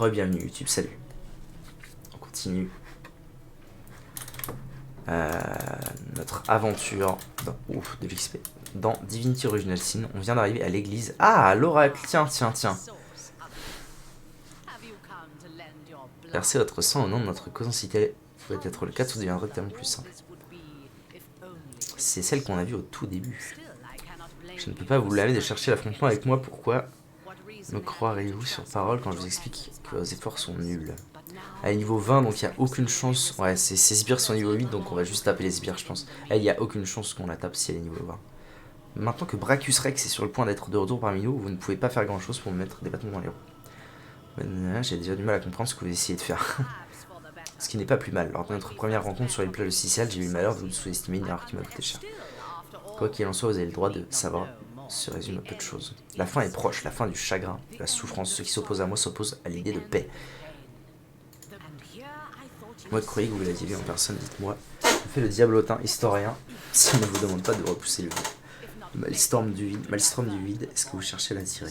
Re-bienvenue YouTube, salut. On continue notre aventure de l'XP dans Divinity Original Sin. On vient d'arriver à l'église. Ah, l'oracle, tiens. Versez votre sang au nom de notre cause si tel pouvait être le cas, tout deviendrait tellement plus simple. C'est celle qu'on a vue au tout début. Je ne peux pas vous blâmer de chercher l'affrontement avec moi, pourquoi me croirez-vous sur parole quand je vous explique que vos efforts sont nuls? Elle est niveau 20, donc il n'y a aucune chance. Ouais, ces sbires sont niveau 8, donc on va juste taper les sbires, je pense. Elle, il n'y a aucune chance qu'on la tape si elle est niveau 20. Maintenant que Brachus Rex est sur le point d'être de retour parmi nous, vous ne pouvez pas faire grand chose pour me mettre des bâtons dans les roues. J'ai déjà du mal à comprendre ce que vous essayez de faire. Ce qui n'est pas plus mal. Lors de notre première rencontre sur les plages de Sicile, j'ai eu le malheur de vous sous-estimer, une erreur qui m'a coûté cher. Quoi qu'il en soit, vous avez le droit de savoir se résume à peu de choses. La fin est proche, la fin du chagrin, de la souffrance. Ceux qui s'opposent à moi s'opposent à l'idée de paix. Moi, croyez que vous l'aviez vu en personne, dites-moi. Je fais le diablotin historien, si on ne vous demande pas de repousser le vide. Le Maelstrom du vide, est-ce que vous cherchez à l'attirer?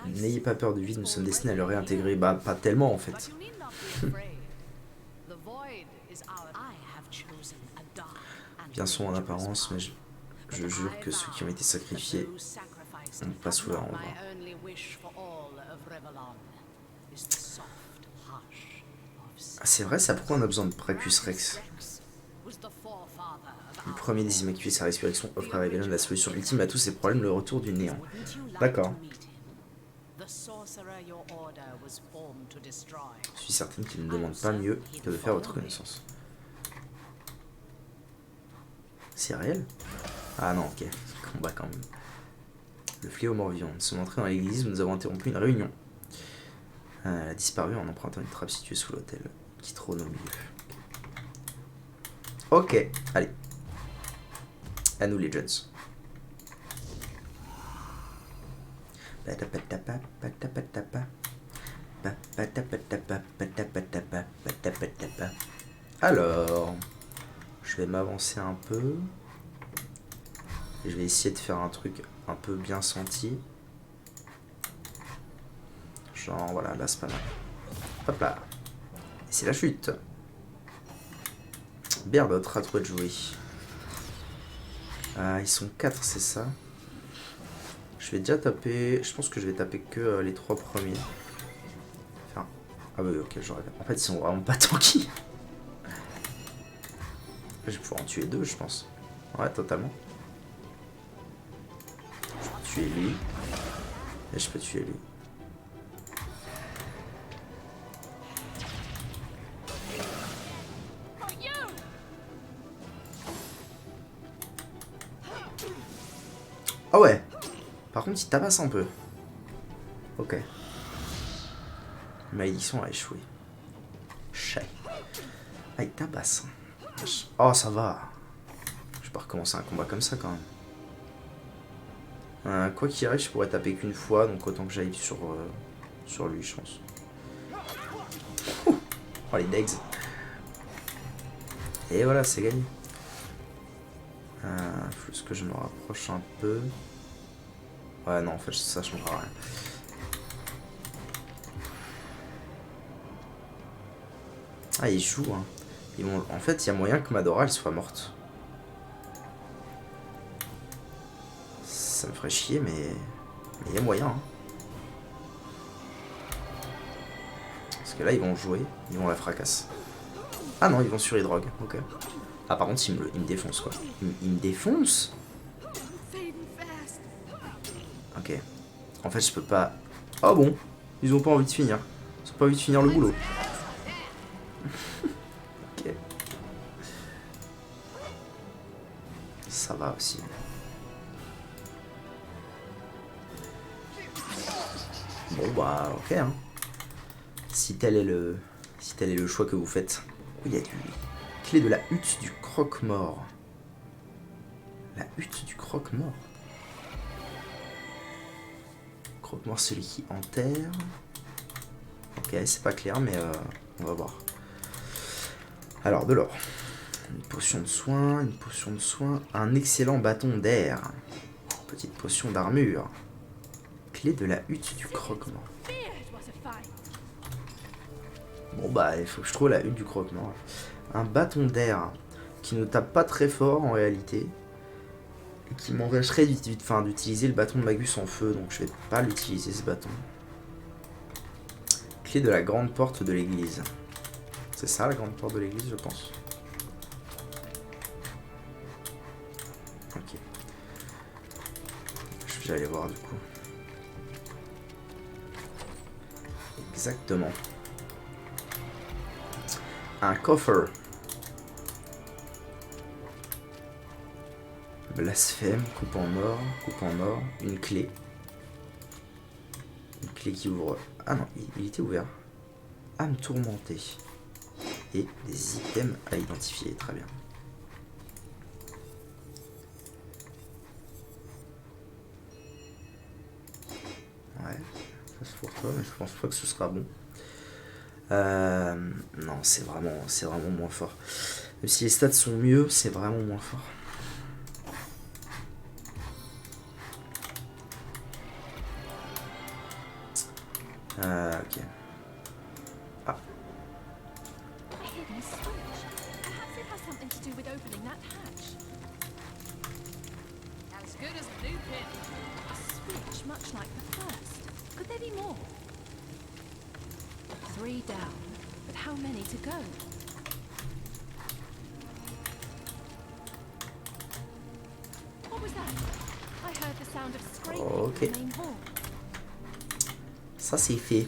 N'ayez pas peur du vide, nous sommes destinés à le réintégrer. Bah, pas tellement en fait. Bien sont en apparence, mais je jure que ceux qui ont été sacrifiés n'ont pas souffert en vain. Ah, c'est vrai ça, pourquoi on a besoin de Brachus Rex? Le premier des Immaculés, sa résurrection offre à Révélon la solution ultime à tous ces problèmes, le retour du néant. D'accord. Je suis certaine qu'il ne demande pas mieux que de faire votre connaissance. C'est réel? Ah non, ok. Combat quand même. Le fléau mort-vivant. Nous sommes entrés dans l'église où nous avons interrompu une réunion. Elle a disparu en empruntant une trappe située sous l'autel, qui trône au milieu. Ok, allez. À nous les Jones. Alors, je vais m'avancer un peu. Je vais essayer de faire un truc un peu bien senti. Genre, voilà, là c'est pas mal. Hop là. Et c'est la chute. Berbot, à toi de jouer. Ils sont 4, c'est ça. Je vais déjà taper. Je pense que je vais taper que les 3 premiers. Enfin. Ah bah oui, ok, j'aurais. En fait, ils sont vraiment pas tanky. Je vais pouvoir en tuer 2, je pense. Ouais, totalement. Je peux tuer lui. Et je peux tuer lui. Ah ouais. Par contre, il tabasse un peu. Ok. Malédiction a échoué. Chai. Ah, il tabasse. Oh, ça va. Je vais pas recommencer un combat comme ça quand même. Quoi qu'il arrive, je pourrais taper qu'une fois, donc autant que j'aille sur lui, je pense. Oh, les degs. Et voilà, c'est gagné. Faut que je me rapproche un peu. Ouais, non, en fait, ça changera rien. Ah, ils jouent, hein. En fait, il y a moyen que Madora, elle soit morte. Ça me ferait chier, mais il y a moyen, hein. Parce que là, ils vont jouer, ils vont la fracasser. Ah non, ils vont sur les drogues, ok. Ah, par contre, il me défonce, quoi. Il me défonce? Ok. En fait, je peux pas... Oh bon, ils ont pas envie de finir. Ils ont pas envie de finir le boulot. Ok. Ça va aussi. Bon bah, ok, hein. Si tel est le choix que vous faites. Il y a du... Clé de la hutte du croque-mort. La hutte du croque-mort. Croque-mort, celui qui enterre. Ok, c'est pas clair, mais on va voir. Alors, de l'or. Une potion de soin, une potion de soin. Un excellent bâton d'air. Petite potion d'armure. Clé de la hutte du croque-mort. Bon bah, il faut que je trouve la hutte du croque-mort. Un bâton d'air qui ne tape pas très fort en réalité. Et qui m'empêcherait d'utiliser le bâton de Magus en feu. Donc je vais pas l'utiliser ce bâton. Clé de la grande porte de l'église. C'est ça la grande porte de l'église, je pense. Ok. Je vais aller voir du coup. Exactement. Un coffre. Blasphème, coupe en or, une clé. Une clé qui ouvre. Ah non, il était ouvert. Âme tourmentée. Et des items à identifier, très bien. Ouais, ça c'est pour toi, mais je pense pas que ce sera bon. Non, c'est vraiment moins fort. Même si les stats sont mieux, c'est vraiment moins fort. Ok. Ah. Ok. Ça c'est fait.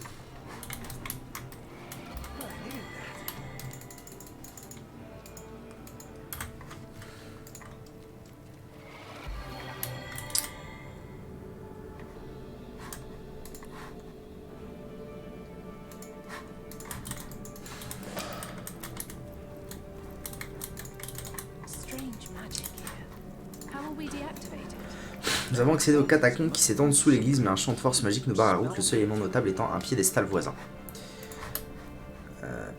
Nous avons accédé aux catacombes qui s'étendent sous l'église, mais un champ de force magique nous barre la route, le seul élément notable étant un piédestal voisin.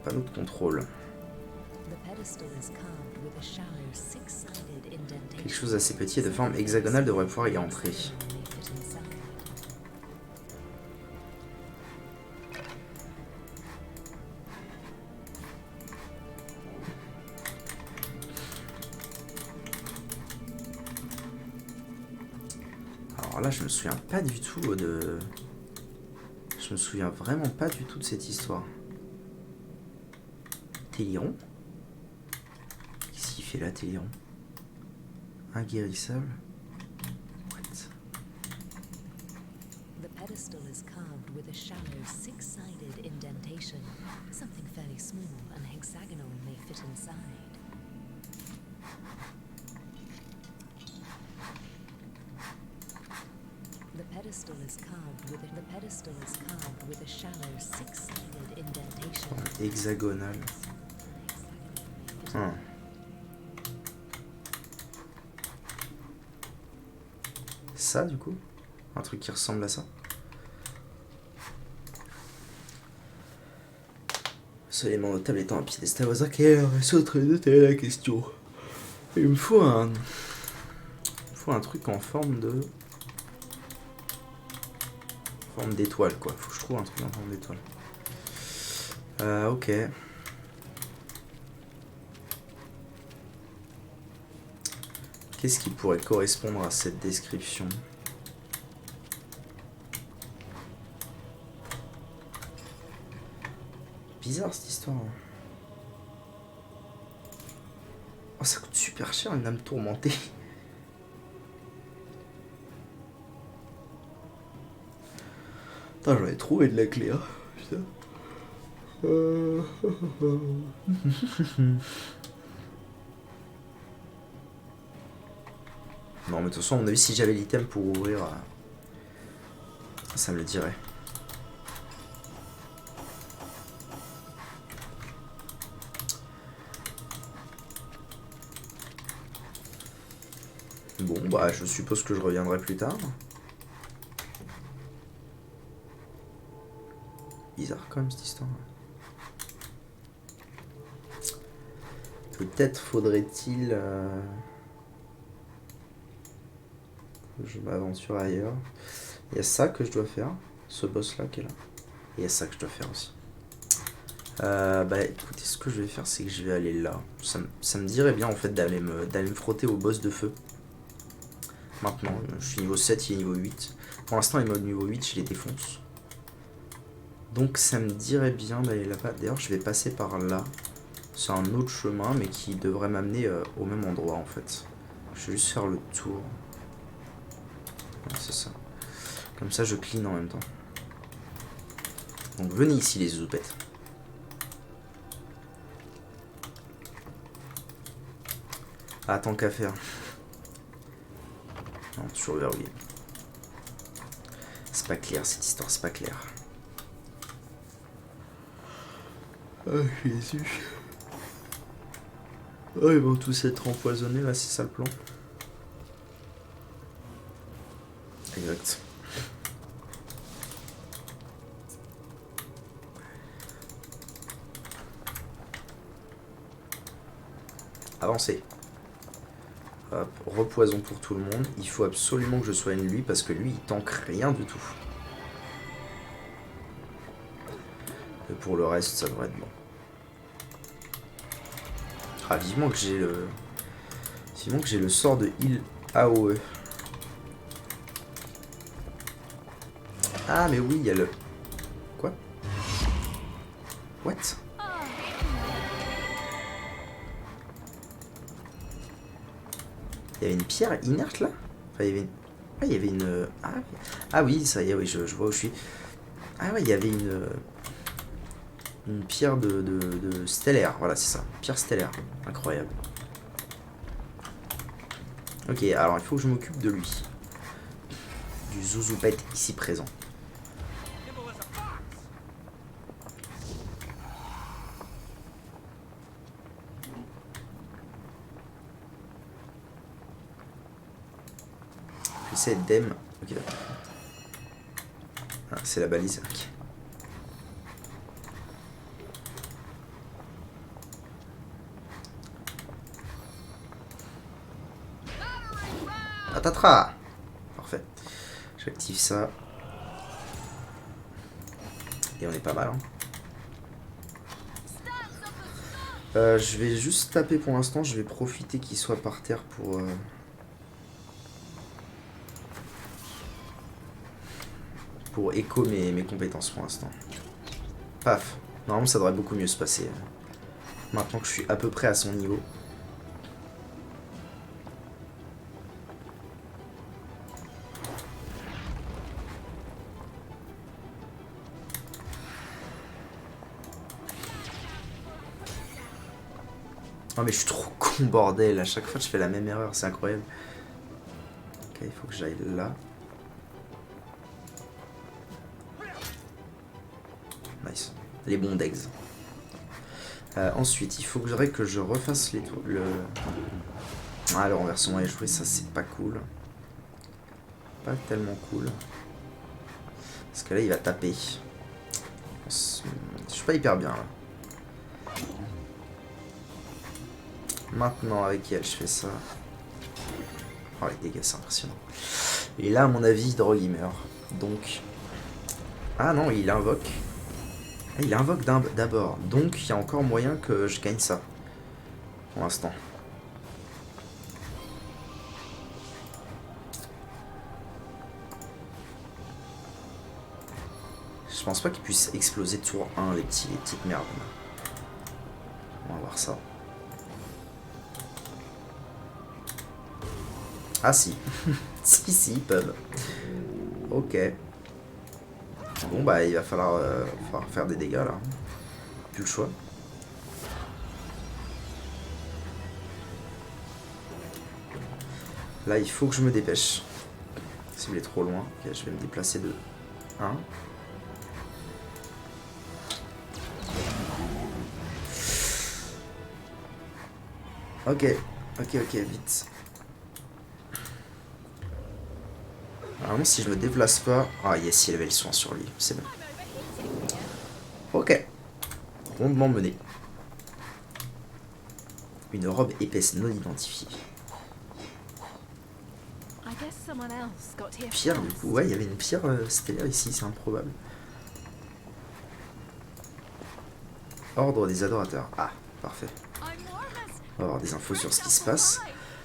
Panneau de contrôle. Quelque chose d'assez petit et de forme hexagonale devrait pouvoir y entrer. Alors là, je me souviens pas du tout de... Je me souviens vraiment pas du tout de cette histoire. Téliron? Qu'est-ce qu'il fait là, Téliron? Inguérissable? What? The pedestal is carved with a shallow six-sided indentation, something fairly small and hexagonal may fit inside. The pedestal is carved with a shallow six-sided indentation. Hexagonal. Ça du coup, un truc qui ressemble à ça. Seul élément notable étant un piédestal voisin, quel réseau très noté la question. Il me faut un truc en forme de... forme d'étoile quoi, faut que je trouve un truc en forme d'étoile. Ok. Qu'est-ce qui pourrait correspondre à cette description? Bizarre cette histoire. Oh, ça coûte super cher une âme tourmentée. Putain, j'en ai trouvé de la clé, hein. Putain. Non, mais de toute façon, à mon avis, si j'avais l'item pour ouvrir, ça me le dirait. Bon, bah, je suppose que je reviendrai plus tard. Bizarre quand même cette histoire. Peut-être faudrait-il que je m'aventure ailleurs. Il y a ça que je dois faire. Ce boss là qui est là. Et il y a ça que je dois faire aussi. Bah écoutez, ce que je vais faire, c'est que je vais aller là. Ça me dirait bien en fait d'aller me frotter au boss de feu. Maintenant, je suis niveau 7, il est niveau 8. Pour l'instant, il est niveau 8, je les défonce. Donc ça me dirait bien d'aller là-bas. D'ailleurs, je vais passer par là. C'est un autre chemin, mais qui devrait m'amener au même endroit en fait. Je vais juste faire le tour. Ouais, c'est ça. Comme ça, je clean en même temps. Donc venez ici les zouzoupettes. Ah, tant qu'à faire. Non, toujours verrouillé. C'est pas clair cette histoire, c'est pas clair. Oh Jésus. Oh, ils vont tous être empoisonnés là, c'est ça le plan. Exact. Avancez. Hop, repoison pour tout le monde. Il faut absolument que je soigne lui parce que lui il tank rien du tout. Et pour le reste ça devrait être bon. Ah vivement que j'ai le. Vivement que j'ai le sort de heal AOE. Ah mais oui il y a le. Quoi? What? Il y avait une pierre inerte là? Enfin, il y avait une... Ah, il y avait une... Ah oui, ça y est, oui, je vois où je suis. Ah ouais, il y avait une pierre de stellaire, voilà, c'est ça. Pierre stellaire, incroyable. Ok, alors il faut que je m'occupe de lui. Du zouzoupette ici présent. C'est Dem. Ok, d'accord. Ah, c'est la balise. Ok. Patatras. Parfait. J'active ça. Et on est pas mal. Hein. Je vais juste taper pour l'instant. Je vais profiter qu'il soit par terre pour écho mes compétences pour l'instant. Paf. Normalement ça devrait beaucoup mieux se passer. Maintenant que je suis à peu près à son niveau. Oh mais je suis trop con bordel, à chaque fois je fais la même erreur, c'est incroyable. Ok, il faut que j'aille là. Nice. Les bons degs. Ensuite, il faudrait que je refasse le... Ah, le renversement à échouer, ça c'est pas cool. Pas tellement cool. Parce que là, il va taper. Je suis pas hyper bien là. Maintenant, avec elle, je fais ça. Oh, les dégâts, c'est impressionnant. Et là, à mon avis, Drogue, il meurt. Donc... Ah non, il invoque. Ah, il invoque d'abord. Donc, il y a encore moyen que je gagne ça. Pour l'instant. Je pense pas qu'il puisse exploser tour 1, les petites merdes. On va voir ça. Ah si. si, ils peuvent. Ok. Bon bah il va falloir faire des dégâts là. Plus le choix. Là il faut que je me dépêche. S'il est trop loin. Ok, je vais me déplacer de 1. Ok, vite. Normalement, si je me déplace pas... Ah, yes, il avait le soin sur lui. C'est bon. Ok. Rondement mené. Une robe épaisse non identifiée. Pierre, du coup, ouais, il y avait une pierre stellaire ici, c'est improbable. Ordre des adorateurs. Ah, parfait. On va avoir des infos sur ce qui se passe.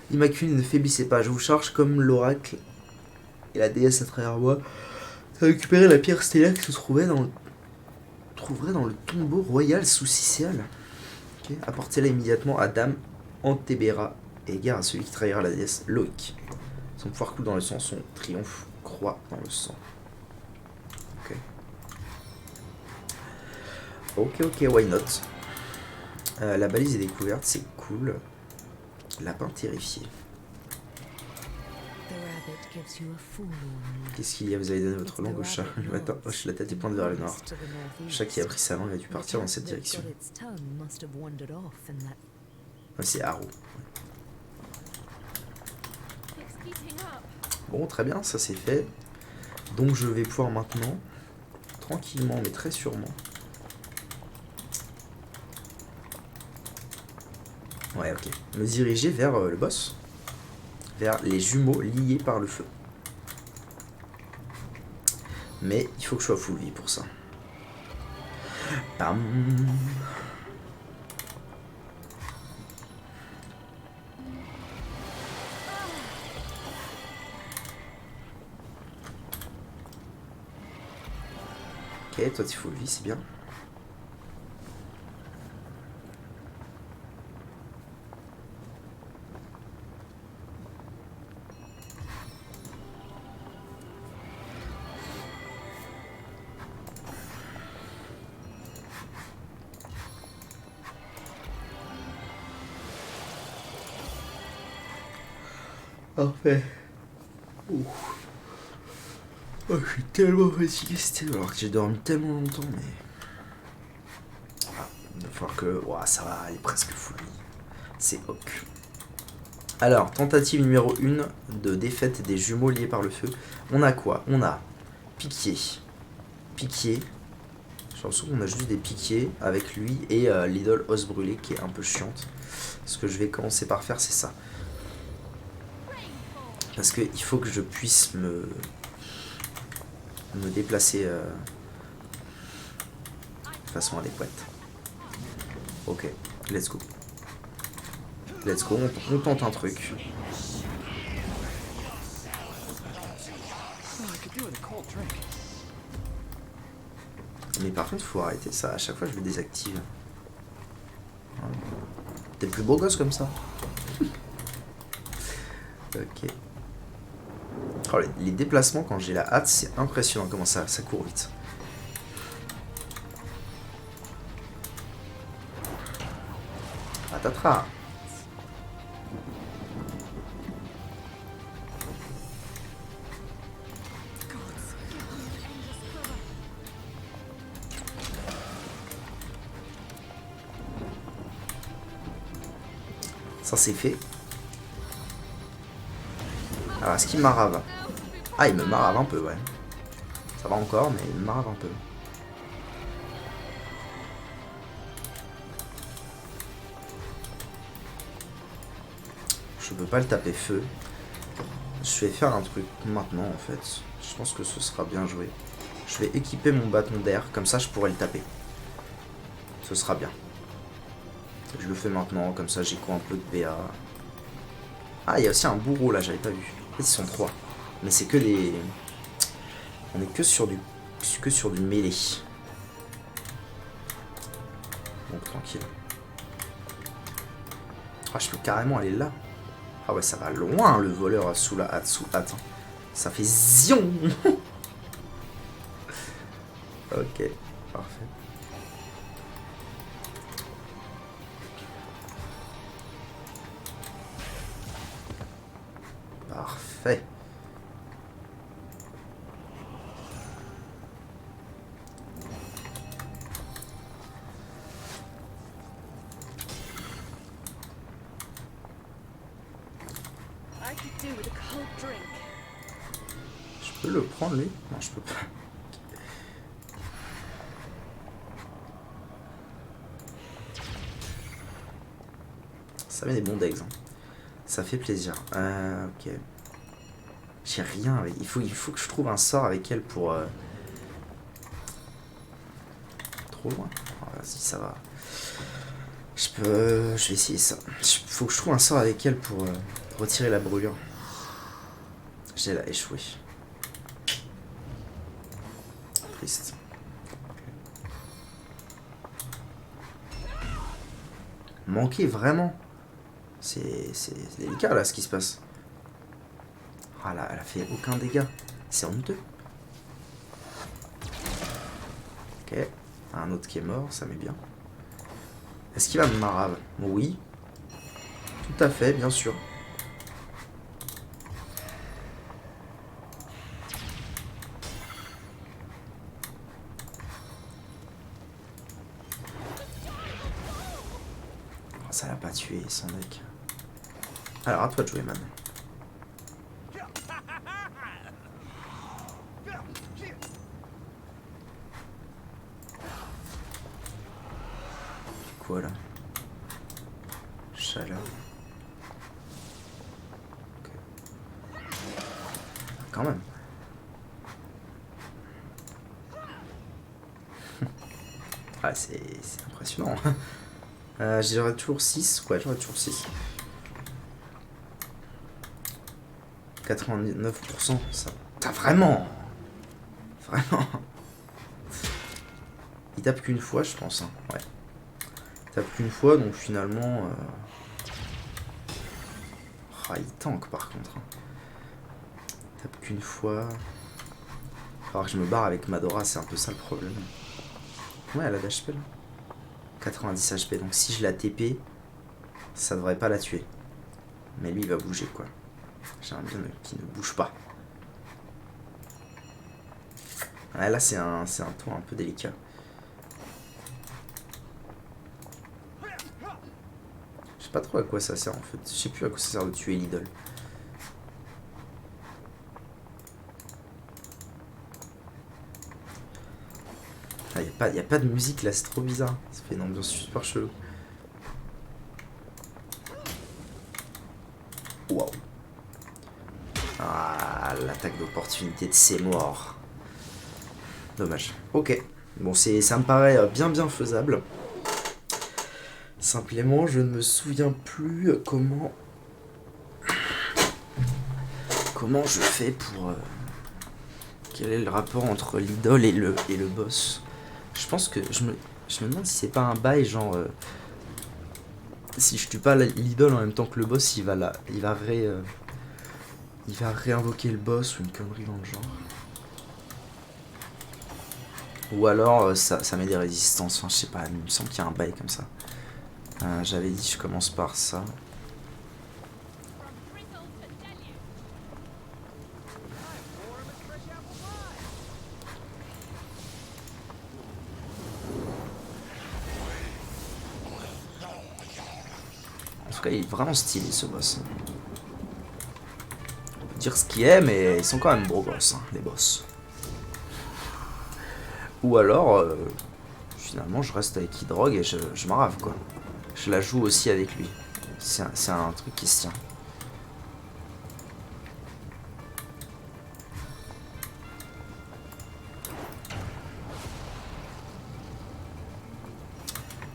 Immaculée, ne faiblissez pas, je vous charge comme l'oracle et la déesse à travers moi. Récupérer la pierre stellaire qui se trouverait dans le tombeau royal sous Cicéal. Okay. Apportez-la immédiatement à Dame Antébéra et égare à celui qui trahira la déesse Loïc. Son pouvoir coule dans le sang, son triomphe croît dans le sang. Ok, why not. La balise est découverte, c'est cool. Lapin terrifié. Qu'est-ce qu'il y a? Vous avez donné votre langue au chat. Le matin, hoche la tête et pointe vers le nord. Le chat qui a pris sa langue a dû partir dans cette direction. Ouais, c'est Haru. Bon, très bien, ça c'est fait. Donc je vais pouvoir maintenant, tranquillement mais très sûrement, ouais, ok, me diriger vers le boss, vers les jumeaux liés par le feu. Mais il faut que je sois full vie pour ça. Bam. Ok, toi tu full vie, c'est bien. Parfait. Oh, je suis tellement fatigué, c'était alors que j'ai dormi tellement longtemps, mais... Ah, il va falloir que... Ouah, ça va, elle est presque full. C'est ok. Alors, tentative numéro 1 de défaite des jumeaux liés par le feu. On a quoi? On a piquier. Piquier. J'ai l'impression qu'on a juste des piquiers avec lui et l'idole os brûlé qui est un peu chiante. Ce que je vais commencer par faire, c'est ça. Parce qu'il faut que je puisse me déplacer de façon adéquate. Ok, let's go. Let's go, on tente un truc. Mais par contre, faut arrêter ça. À chaque fois, je le désactive. T'es plus beau gosse comme ça. Ok. Oh, les déplacements, quand j'ai la hâte, c'est impressionnant comment ça court vite. Patatras. Ça c'est fait. Alors est-ce qu'il marave? Ah, il me marave un peu, ouais. Ça va encore, mais il me marave un peu. Je peux pas le taper feu. Je vais faire un truc maintenant en fait. Je pense que ce sera bien joué. Je vais équiper mon bâton d'air, comme ça je pourrai le taper. Ce sera bien. Je le fais maintenant, comme ça j'ai quoi un peu de PA. Ah, il y a aussi un bourreau là, j'avais pas vu. En fait, ils sont 3. Mais c'est que des... On est que sur du mêlée. Donc tranquille. Ah, je peux carrément aller là. Ah ouais, ça va loin le voleur sous la hâte, Attends. Ça fait zion. Ok, parfait. Parfait. Je peux le prendre lui? Non, je peux pas. Ça met des bons decks. Hein. Ça fait plaisir. Ok. J'ai rien avec... Il faut que je trouve un sort avec elle pour... Trop loin. Oh, vas-y, ça va. Je vais essayer ça. Faut que je trouve un sort avec elle pour retirer la brûlure. J'ai là échoué. Triste. Manquer vraiment. C'est délicat là ce qui se passe. Ah là, elle a fait aucun dégât. C'est honteux. Ok. Un autre qui est mort, ça met bien. Est-ce qu'il va me marave? Oui. Tout à fait, bien sûr. Oh, ça l'a pas tué, son deck. Alors, à toi de jouer, man. Quoi là? Chaleur. Okay. Quand même. Ah, c'est impressionnant. J'aurais toujours 6. Ouais, j'aurais toujours 6. 99%, ça... T'as vraiment... Vraiment... Il tape qu'une fois, je pense. Hein. Ouais. Il tape qu'une fois, donc finalement... Ah, il tank, par contre. Hein. Il tape qu'une fois... Alors que je me barre avec Madora, c'est un peu ça le problème. Ouais, elle a d'HP, là. 90 HP, donc si je la TP, ça devrait pas la tuer. Mais lui, il va bouger, quoi. J'aimerais bien qu'il ne bouge pas. Ouais, là, c'est un tour un peu délicat. Je sais pas trop à quoi ça sert, en fait. Je sais plus à quoi ça sert de tuer l'idole. Ah, y a pas de musique, là, c'est trop bizarre. Ça fait une ambiance super chelou. Waouh. Ah, l'attaque d'opportunité de ses morts. Dommage. Ok. Bon, ça me paraît bien faisable. Simplement, je ne me souviens plus comment je fais pour... Quel est le rapport entre l'idole et le boss? Je pense que... Je me demande si c'est pas un bail, genre... si je tue pas l'idole en même temps que le boss, il va réinvoquer le boss ou une connerie dans le genre. Ou alors ça met des résistances, enfin je sais pas, il me semble qu'il y a un bail comme ça. J'avais dit je commence par ça. En tout cas il est vraiment stylé ce boss. On peut dire ce qu'il est, mais ils sont quand même gros boss, hein, les boss. Ou alors, finalement je reste avec Hydrogue et je m'en rave quoi. Je la joue aussi avec lui. C'est un truc qui se tient.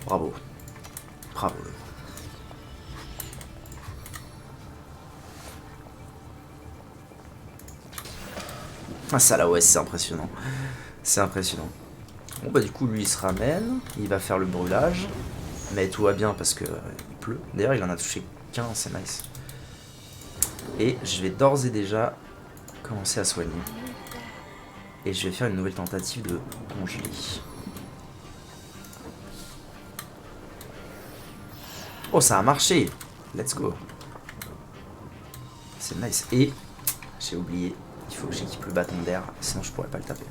Bravo. Bravo. Ah ça là ouais c'est impressionnant. C'est impressionnant. Bon bah du coup lui il se ramène. Il va faire le brûlage. Mais tout va bien parce que il pleut. D'ailleurs il en a touché qu'un, c'est nice. Et je vais d'ores et déjà commencer à soigner. Et je vais faire une nouvelle tentative de congeler. Oh ça a marché. Let's go. C'est nice. Et j'ai oublié. Il faut que j'équipe le bâton d'air. Sinon je pourrais pas le taper.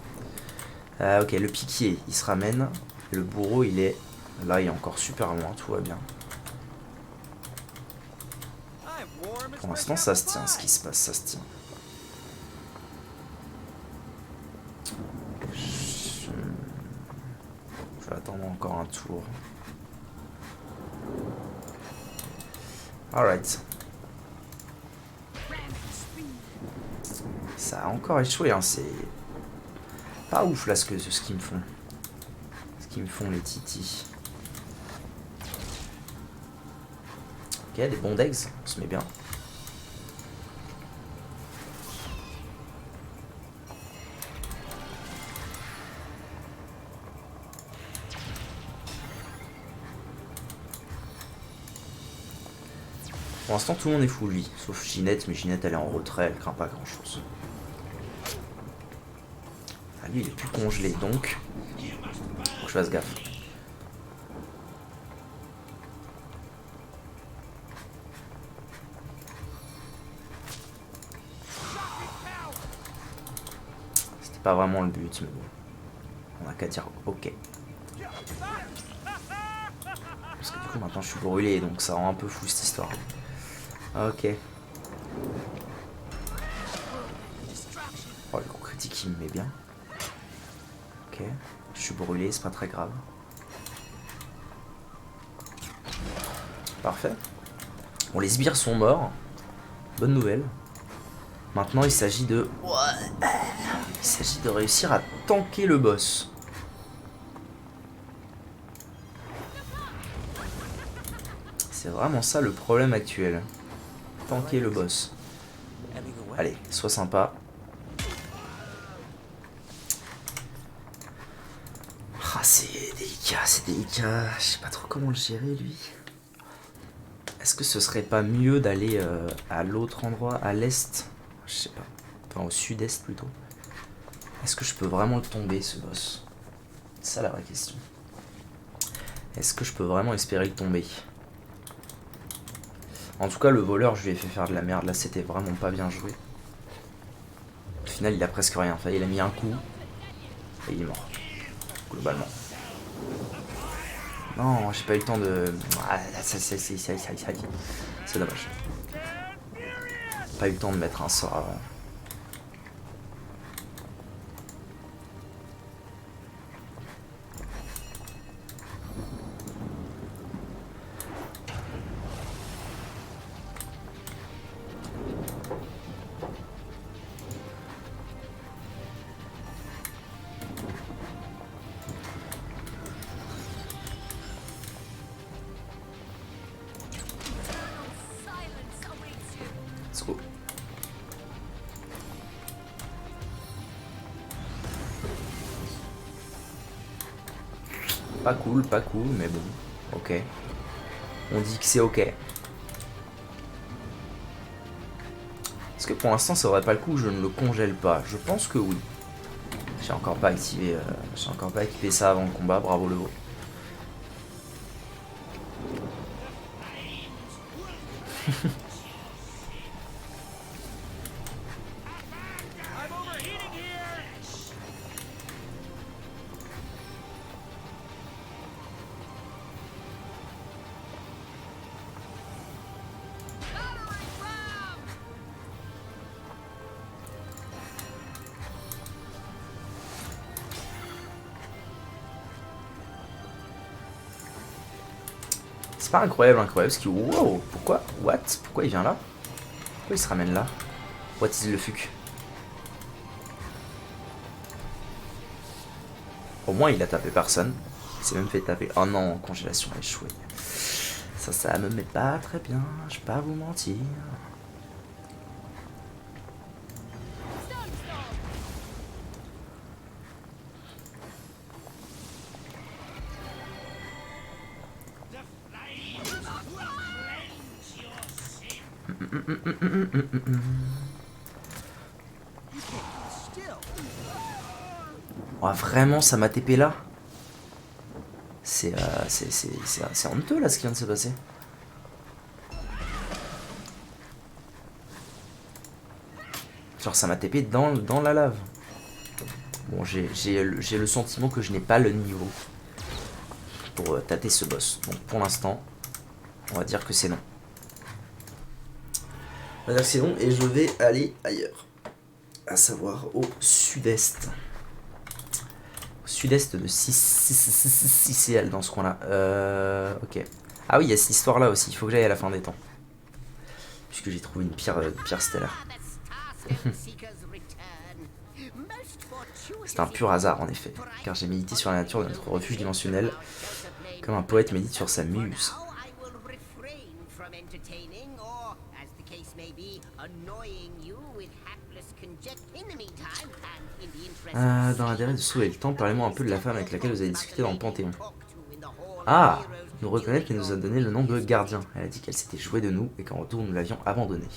Ok le piquier il se ramène. Le bourreau il est... Là il est encore super loin. Tout va bien. Pour l'instant ça se tient ce qui se passe. Ça se tient. Je vais attendre encore un tour. Alright. Ça a encore échoué, hein, c'est pas ouf là ce qu'ils me font. Ce qu'ils me font les titis. Ok, des bons decks, on se met bien. Pour l'instant, tout le monde est full vie, sauf Ginette, mais Ginette elle est en retrait, elle craint pas grand chose. Ah, lui il est plus congelé donc. Faut que je fasse gaffe. C'était pas vraiment le but, mais bon. On a qu'à dire ok. Parce que du coup maintenant je suis brûlé, donc ça rend un peu fou cette histoire. Ok. Oh, le coup critique il me met bien. Ok. Je suis brûlé, c'est pas très grave. Parfait. Bon, les sbires sont morts. Bonne nouvelle. Maintenant il s'agit de... Il s'agit de réussir à tanker le boss. C'est vraiment ça le problème actuel. Tanker le boss. Allez, sois sympa. Ah, c'est délicat, c'est délicat. Je sais pas trop comment le gérer, lui. Est-ce que ce serait pas mieux d'aller à l'autre endroit, à l'est? Je sais pas. Enfin, au sud-est plutôt. Est-ce que je peux vraiment le tomber, ce boss? C'est ça la vraie question. Est-ce que je peux vraiment espérer le tomber? En tout cas, le voleur, je lui ai fait faire de la merde. Là, c'était vraiment pas bien joué. Au final, il a presque rien fait. Il a mis un coup. Et il est mort. Globalement. Non, j'ai pas eu le temps de... Ah, c'est dommage. Pas eu le temps de mettre un sort avant. Let's go. Pas cool, mais bon, ok. On dit que c'est ok. Est-ce que pour l'instant ça aurait pas le coup, je ne le congèle pas? Je pense que oui. J'ai encore pas activé, j'ai encore pas équipé ça avant le combat, bravo le veau. C'est pas incroyable, parce qu'il... Wow, pourquoi? What? Pourquoi il vient là? Pourquoi il se ramène là? What is le fuck? Au moins il a tapé personne. Il s'est même fait taper. Oh non, congélation a échoué. Ça me met pas très bien, je vais pas vous mentir. Oh, vraiment, ça m'a TP là? C'est honteux là ce qui vient de se passer. Genre ça m'a TP dans la lave. Bon, j'ai le sentiment que je n'ai pas le niveau pour tâter ce boss. Donc pour l'instant, on va dire que c'est non. On va dire que c'est non et je vais aller ailleurs. À savoir au sud-est. Au sud-est de Cicéal dans ce coin-là. Ok. Ah oui, il y a cette histoire-là aussi. Il faut que j'aille à la fin des temps. puisque j'ai trouvé une pierre stellaire. C'est un pur hasard en effet, car j'ai médité sur la nature de notre refuge dimensionnel, comme un poète médite sur sa muse. Dans l'intérêt de sauver le temps, parlez-moi un peu de la femme avec laquelle vous avez discuté dans le Panthéon. Ah, nous reconnaître qu'elle nous a donné le nom de gardien. Elle a dit qu'elle s'était jouée de nous et qu'en retour nous l'avions abandonnée.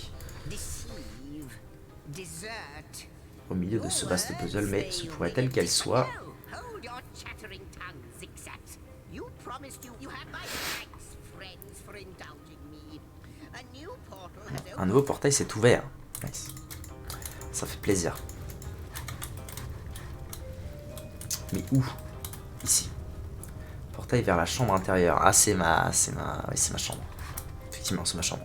Au milieu de ce vaste puzzle, mais se pourrait-elle qu'elle soit... Un nouveau portail s'est ouvert. Nice. Ça fait plaisir. Mais où? Ici. Portail vers la chambre intérieure. Ah, c'est ma chambre. Effectivement, c'est ma chambre.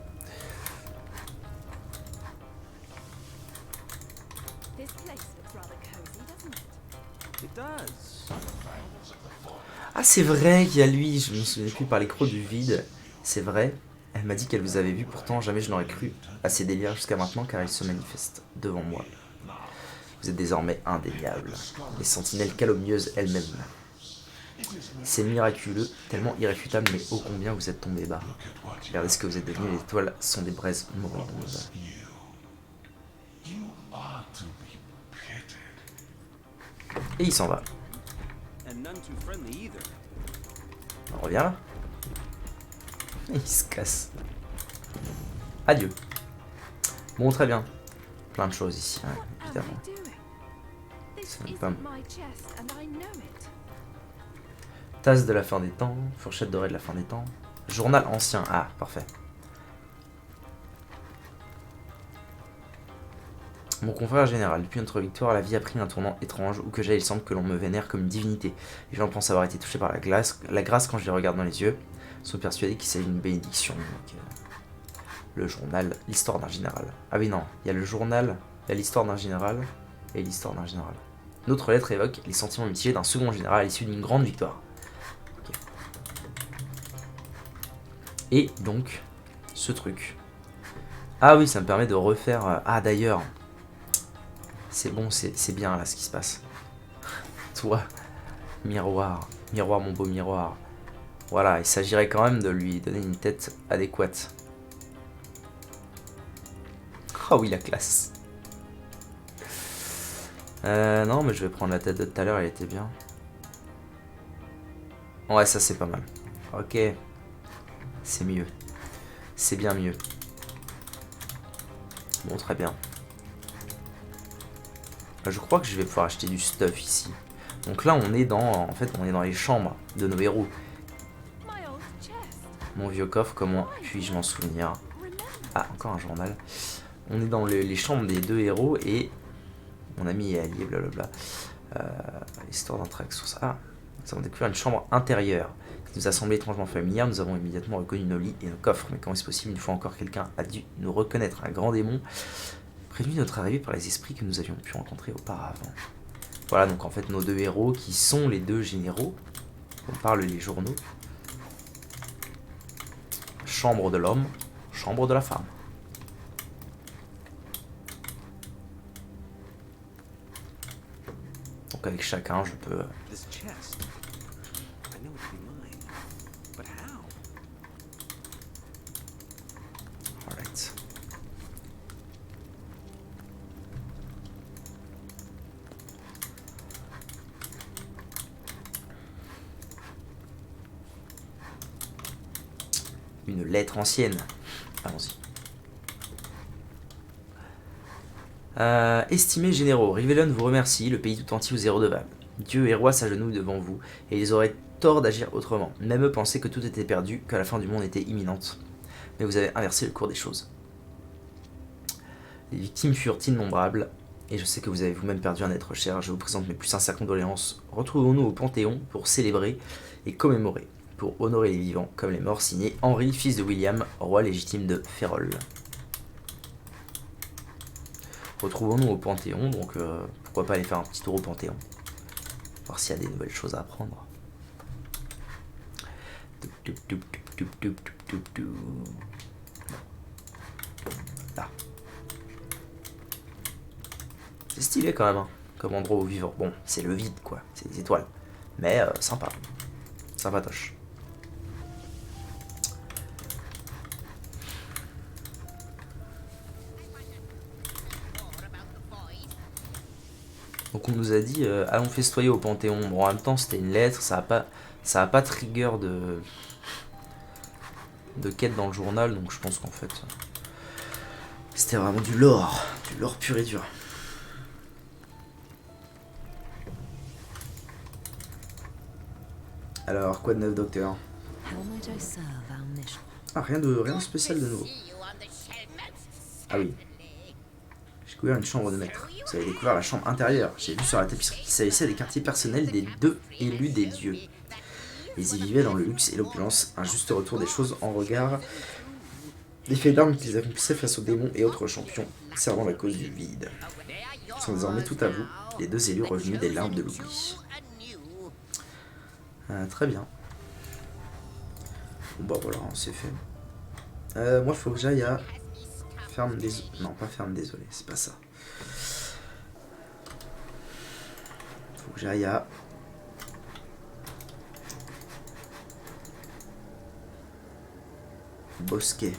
Ah, c'est vrai qu'il y a lui. Je me souviens plus par l'écrou du vide. C'est vrai. Elle m'a dit qu'elle vous avait vu, pourtant jamais je n'aurais cru à ses délires jusqu'à maintenant car il se manifeste devant moi. Vous êtes désormais indéniable. Les sentinelles calomnieuses elles-mêmes. C'est miraculeux, tellement irréfutable, mais ô combien vous êtes tombé bas. Regardez ce que vous êtes devenu, les étoiles sont des braises moribondes. Et il s'en va. On revient là. Et il se casse. Adieu. Bon, très bien. Plein de choses ici, hein, évidemment. Tasse de la fin des temps, fourchette dorée de la fin des temps. Journal ancien, ah, parfait. Mon confrère général, depuis notre victoire, la vie a pris un tournant étrange. Où que j'aille, il semble que l'on me vénère comme une divinité. Les gens pensent avoir été touchés par la grâce quand je les regarde dans les yeux. Ils sont persuadés qu'il s'agit d'une bénédiction. Donc, le journal, l'histoire d'un général. Ah oui, non, il y a le journal, il y a l'histoire d'un général et l'histoire d'un général. Notre lettre évoque les sentiments mitigés d'un second général à l'issue d'une grande victoire. Okay. Et donc, ce truc. Ah oui, ça me permet de refaire... Ah d'ailleurs, c'est bon, c'est bien là ce qui se passe. Toi, miroir, miroir mon beau miroir. Voilà, il s'agirait quand même de lui donner une tête adéquate. Oh oui, la classe. Non, mais je vais prendre la tête de tout à l'heure, elle était bien. Ouais, ça c'est pas mal. Ok. C'est mieux. C'est bien mieux. Bon, très bien. Je crois que je vais pouvoir acheter du stuff ici. Donc là, on est dans... En fait, on est dans les chambres de nos héros. Mon vieux coffre, comment puis-je m'en souvenir? Ah, encore un journal. On est dans les chambres des deux héros et mon ami est allié, blablabla. Histoire d'entrer avec source. Ah, nous avons découvert une chambre intérieure qui nous a semblé étrangement familière. Nous avons immédiatement reconnu nos lits et nos coffres. Mais comment est-ce possible? Une fois encore, quelqu'un a dû nous reconnaître. Un grand démon prévenu de notre arrivée par les esprits que nous avions pu rencontrer auparavant. Voilà, donc en fait, nos deux héros qui sont les deux généraux. On parle les journaux. Chambre de l'homme, chambre de la femme. Donc avec chacun, je peux... Alright. Une lettre ancienne. Allons-y. Estimés généraux, Rivellon vous remercie, le pays tout entier vous est redevable. Dieu et roi s'agenouillent devant vous, et ils auraient tort d'agir autrement. Même eux pensaient que tout était perdu, que la fin du monde était imminente. Mais vous avez inversé le cours des choses. Les victimes furent innombrables, et je sais que vous avez vous-même perdu un être cher. Je vous présente mes plus sincères condoléances. Retrouvons-nous au Panthéon pour célébrer et commémorer, pour honorer les vivants comme les morts, signé Henri, fils de William, roi légitime de Férol. Retrouvons-nous au Panthéon, donc pourquoi pas aller faire un petit tour au Panthéon. Voir s'il y a des nouvelles choses à apprendre. Là. C'est stylé quand même, hein, comme endroit où vivre. Bon, c'est le vide, quoi. C'est des étoiles. Mais sympa. Sympatoche. Donc on nous a dit allons festoyer au Panthéon. Bon, en même temps c'était une lettre, ça a pas trigger de quête dans le journal, donc je pense qu'en fait c'était vraiment du lore pur et dur. Alors quoi de neuf, docteur? How might I serve our mission? Ah, rien de spécial de nouveau. Ah oui. J'ai découvert une chambre de maître. Vous avez découvert la chambre intérieure. J'ai vu sur la tapisserie qu'il s'agissait des quartiers personnels des 2 élus des dieux. Ils y vivaient dans le luxe et l'opulence, un juste retour des choses en regard des faits d'armes qu'ils accomplissaient face aux démons et autres champions servant la cause du vide. Ils sont désormais tout à vous, les 2 élus revenus des larmes de l'oubli. Très bien. Bon bah voilà, c'est fait. Moi, faut que j'aille à ferme des... Non, pas ferme, désolé, c'est pas ça. Faut que j'aille à... Bosquet.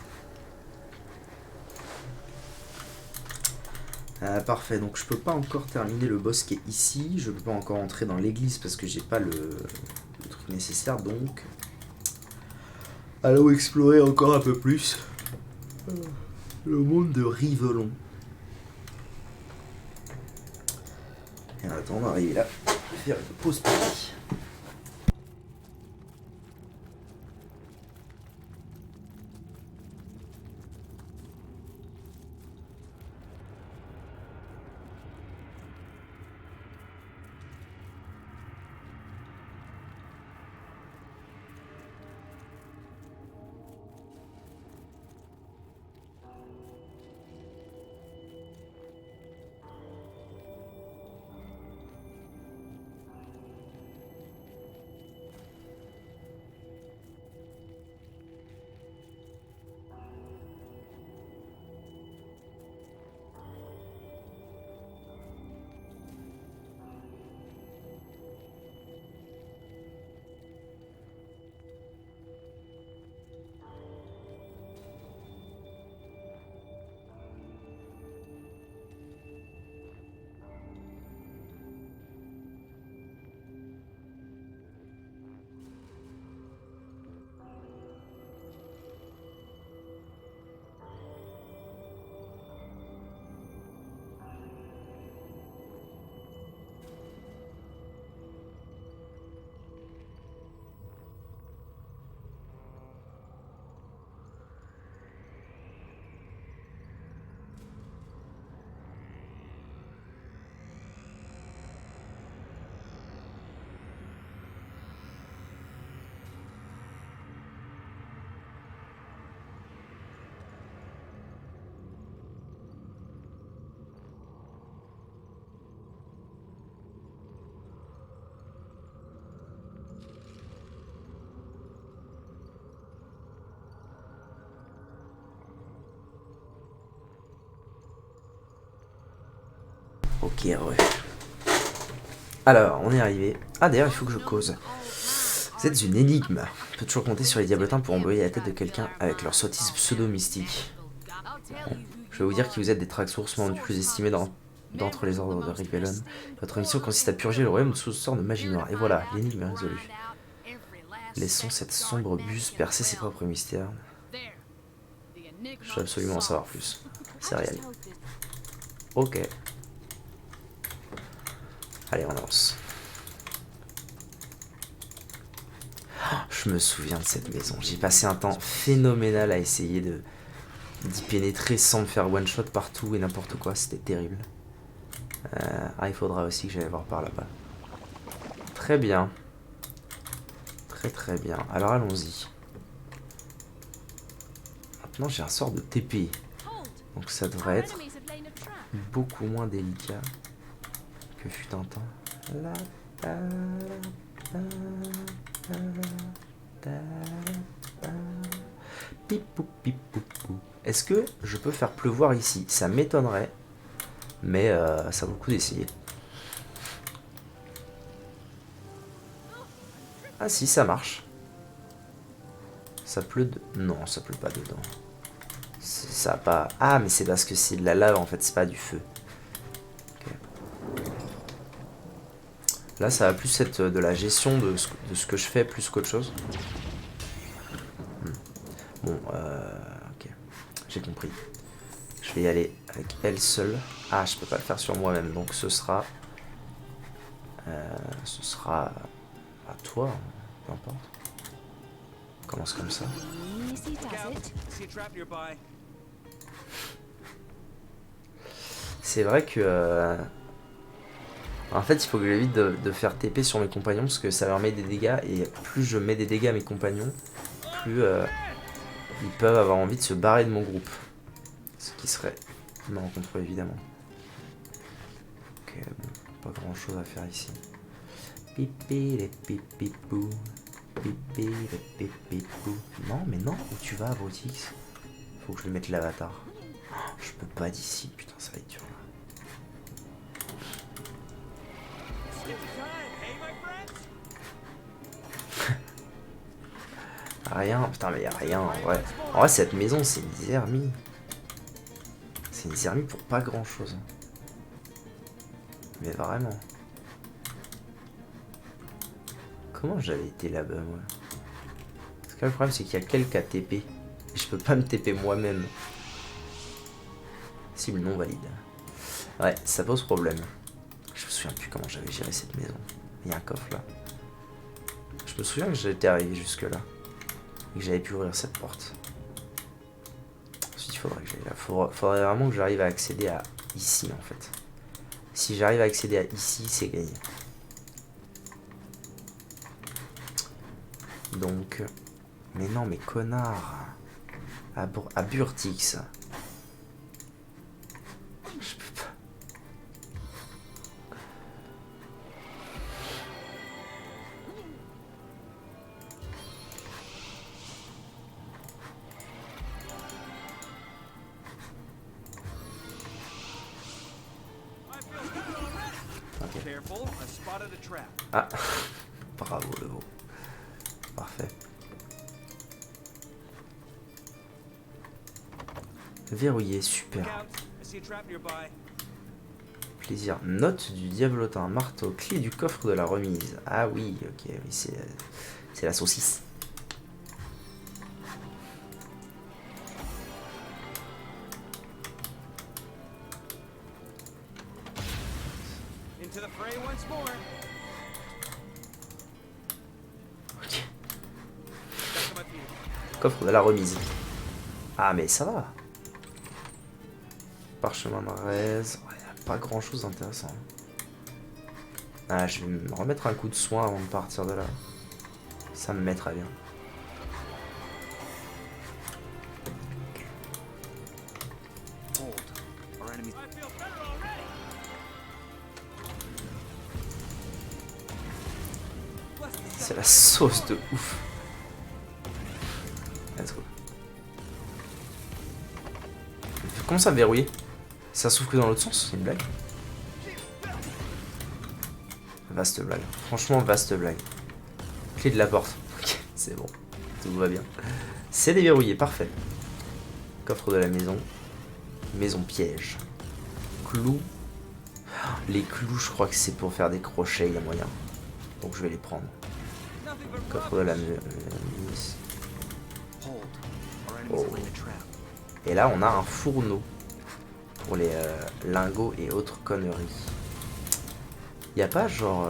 Parfait, donc je peux pas encore terminer le bosquet ici. Je peux pas encore entrer dans l'église parce que j'ai pas le truc nécessaire, donc... Allons explorer encore un peu plus le monde de Rivelon. Et en attendant d'arriver là, je vais faire une pause pipi. Ok, re. Alors, on est arrivé. Ah, d'ailleurs, il faut que je cause. Vous êtes une énigme. On peut toujours compter sur les diabletins pour envoyer la tête de quelqu'un avec leur sottise pseudo-mystique. Bon, je vais vous dire que vous êtes des Traxxours, membres du plus estimé d'entre les ordres de Rivelon. Votre mission consiste à purger le royaume de sous sorte de magie noire. Et voilà, l'énigme est résolue. Laissons cette sombre buse percer ses propres mystères. Je veux absolument en savoir plus. Céréales. Ok. Allez, on avance. Je me souviens de cette maison. J'ai passé un temps phénoménal à essayer d'y pénétrer sans me faire one shot partout et n'importe quoi. C'était terrible. Ah, il faudra aussi que j'aille voir par là-bas. Très bien. Très très bien. Alors allons-y. Maintenant j'ai un sort de TP. Donc ça devrait être beaucoup moins délicat que fut un temps. Pipou, pipou, pou. Est-ce que je peux faire pleuvoir ici? Ça m'étonnerait, mais ça vaut le coup d'essayer. Ah si, ça marche. Ça pleut de... Non, ça pleut pas dedans. Ça a pas... Ah, mais c'est parce que c'est de la lave, en fait, c'est pas du feu. Okay. Là, ça va plus être de la gestion de ce que je fais, plus qu'autre chose. Bon, ok. J'ai compris. Je vais y aller avec elle seule. Ah, je peux pas le faire sur moi-même, donc ce sera... à toi, peu importe. On commence comme ça. C'est vrai que... en fait, il faut que j'évite de faire TP sur mes compagnons, parce que ça leur met des dégâts, et plus je mets des dégâts à mes compagnons, plus ils peuvent avoir envie de se barrer de mon groupe. Ce qui serait marrant contre eux, évidemment. Ok, bon, pas grand chose à faire ici. Pipi les pipipou. Pipi les pipipou. Non, mais non, où tu vas, Brutix? Faut que je lui mette l'avatar. Oh, je peux pas d'ici, putain, ça va être dur là. Rien, putain, mais y'a rien en vrai. En vrai, cette maison, c'est une zermie. C'est une zermie pour pas grand chose. Mais vraiment. Comment j'avais été là-bas, moi? Parce que le problème, c'est qu'il y a quelqu'un à TP. Et je peux pas me TP moi-même. Cible non valide. Ouais, ça pose problème. Je me souviens plus comment j'avais géré cette maison. Il y a un coffre là. Je me souviens que j'étais arrivé jusque là. Et que j'avais pu ouvrir cette porte. Ensuite, il faudrait que j'aille là. Faudrait vraiment que j'arrive à accéder à ici, en fait. Si j'arrive à accéder à ici, c'est gagné. Donc... Mais non, mais connard. À Burtix. Je peux pas. Okay. Ah, bravo le veau. Parfait. Verrouillé, super. Plaisir. Note du diablotin, marteau, clé du coffre de la remise. Ah oui, ok, oui, c'est la saucisse. Ok. Coffre de la remise. Ah mais ça va. Parchemin de raise. Ouais, y a pas grand chose d'intéressant. Ah, je vais me remettre un coup de soin avant de partir de là. Ça me mettra bien. C'est la sauce de ouf. Let's go. Comment ça verrouiller? Ça s'ouvre que dans l'autre sens? C'est une blague? Vaste blague. Franchement, vaste blague. Clé de la porte. Ok, c'est bon. Tout va bien. C'est déverrouillé, parfait. Coffre de la maison. Maison piège. Clous. Les clous, je crois que c'est pour faire des crochets, il y a moyen. Donc je vais les prendre. Coffre de la maison. Oh. Et là, on a un fourneau pour les lingots et autres conneries. Y a pas genre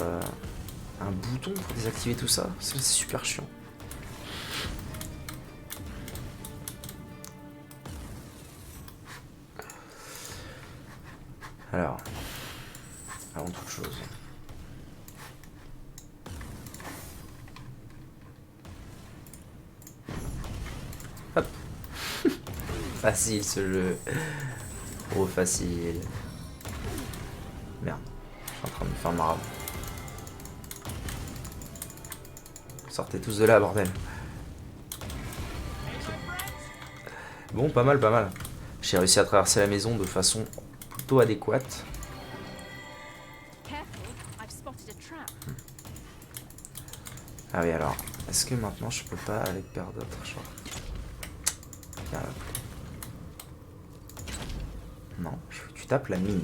un bouton pour désactiver tout ça? C'est super chiant. Alors, avant toute chose. Hop. Facile ce jeu. Trop facile. Merde. Je suis en train de me faire marre. Sortez tous de là, bordel. Bon, pas mal, pas mal. J'ai réussi à traverser la maison de façon plutôt adéquate. Ah oui, alors, est-ce que maintenant je peux pas avec paire d'autres genre... Non, tu tapes la mine.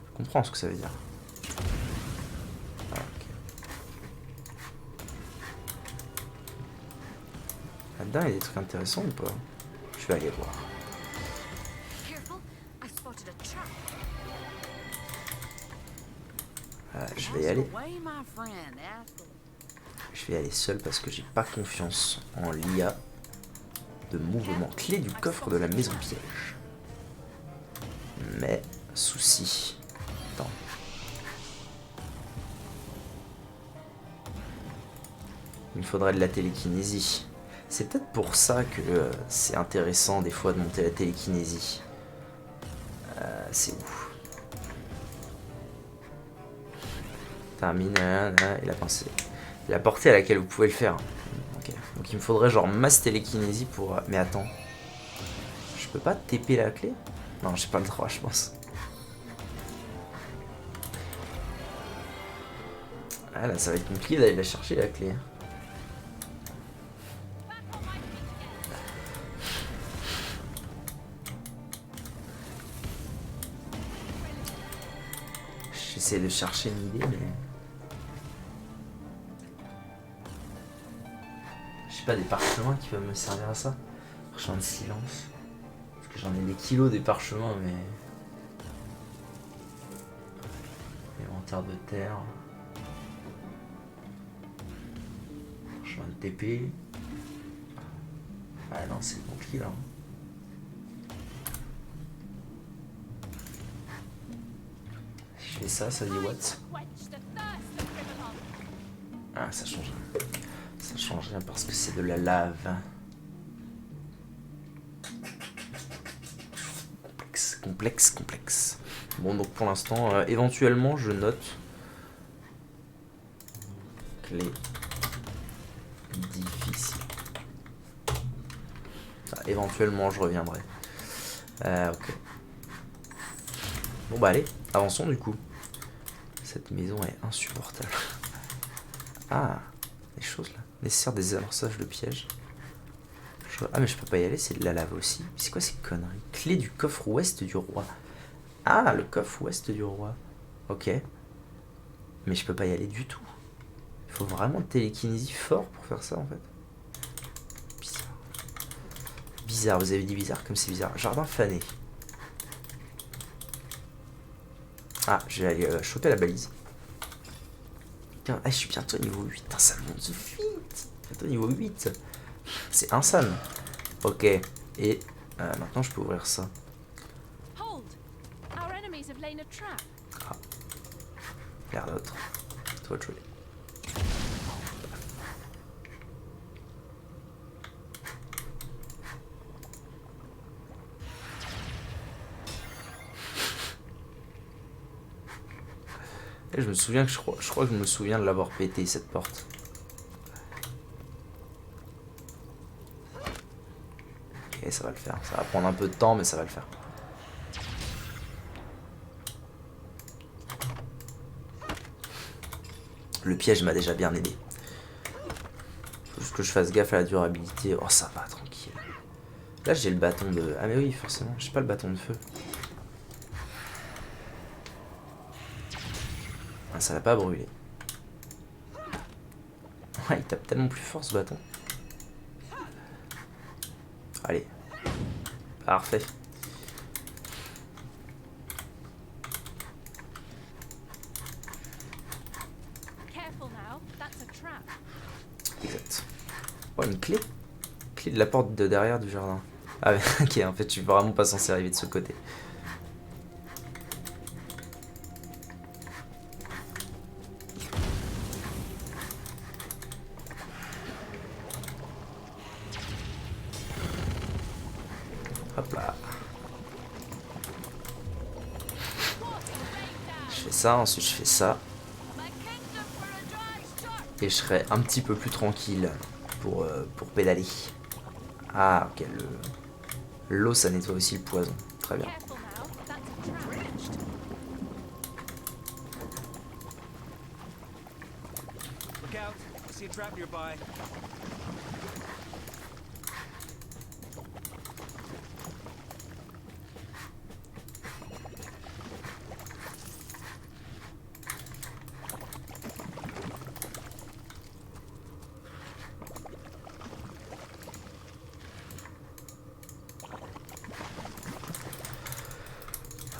Je comprends ce que ça veut dire. Ah, ok. Là-dedans, il y a des trucs intéressants ou pas? Je vais aller voir. Je vais y aller. Je vais y aller seul parce que j'ai pas confiance en l'IA de mouvement. Clé du coffre de la maison piège. Mais, souci. Attends. Il me faudrait de la télékinésie. C'est peut-être pour ça que c'est intéressant des fois de monter la télékinésie. C'est où? Termine, et la pensée. La portée à laquelle vous pouvez le faire. Okay. Donc il me faudrait genre masse télékinésie pour... Mais attends. Je peux pas TP la clé? Non, j'ai pas le droit, je pense. Ah là, ça va être compliqué d'aller la chercher la clé. J'essaie de chercher une idée, mais... Je sais pas, des parchemins qui peuvent me servir à ça. Parchemin de silence. Parce que j'en ai des kilos des parchemins, mais... Inventaire de terre. Parchemin de TP. Ah non, c'est compliqué là. Si je fais ça, ça dit what? Ah, ça change rien. Ça change rien parce que c'est de la lave. Complexe, complexe, complexe. Bon, donc pour l'instant, éventuellement, je note. Clé. Difficile. Ah, éventuellement, je reviendrai. Ok. Bon, bah allez, avançons du coup. Cette maison est insupportable. Ah, des choses là. Nécessaire des amorçages de pièges. Ah, mais je peux pas y aller, c'est de la lave aussi. C'est quoi ces conneries? Clé du coffre ouest du roi. Ah, le coffre ouest du roi. Ok. Mais je peux pas y aller du tout. Il faut vraiment de télékinésie fort pour faire ça en fait. Bizarre. Bizarre, vous avez dit bizarre comme c'est bizarre. Jardin fané. Ah, je vais aller choper la balise. Putain, je suis bientôt niveau 8. Putain, ça monte vite. Bientôt niveau 8. C'est insane. Ok. Et maintenant, je peux ouvrir ça. Ah. L'air d'autre. Toi de jouer. Et je me souviens que je crois que je me souviens de l'avoir pété cette porte. Ok, ça va le faire. Ça va prendre un peu de temps, mais ça va le faire. Le piège m'a déjà bien aidé. Faut juste que je fasse gaffe à la durabilité. Oh, ça va, tranquille. Là, j'ai le bâton de... Ah mais oui, forcément. J'ai pas le bâton de feu. Ah, ça l'a pas brûlé. Ouais, il tape tellement plus fort ce bâton. Allez. Parfait. Exact. Oh, une clé. Clé de la porte de derrière du jardin. Ah ok, en fait, je suis vraiment pas censé arriver de ce côté. Hop là. Je fais ça, ensuite je fais ça. Et je serai un petit peu plus tranquille pour pédaler. Ah, ok, L'eau, ça nettoie aussi le poison. Très bien.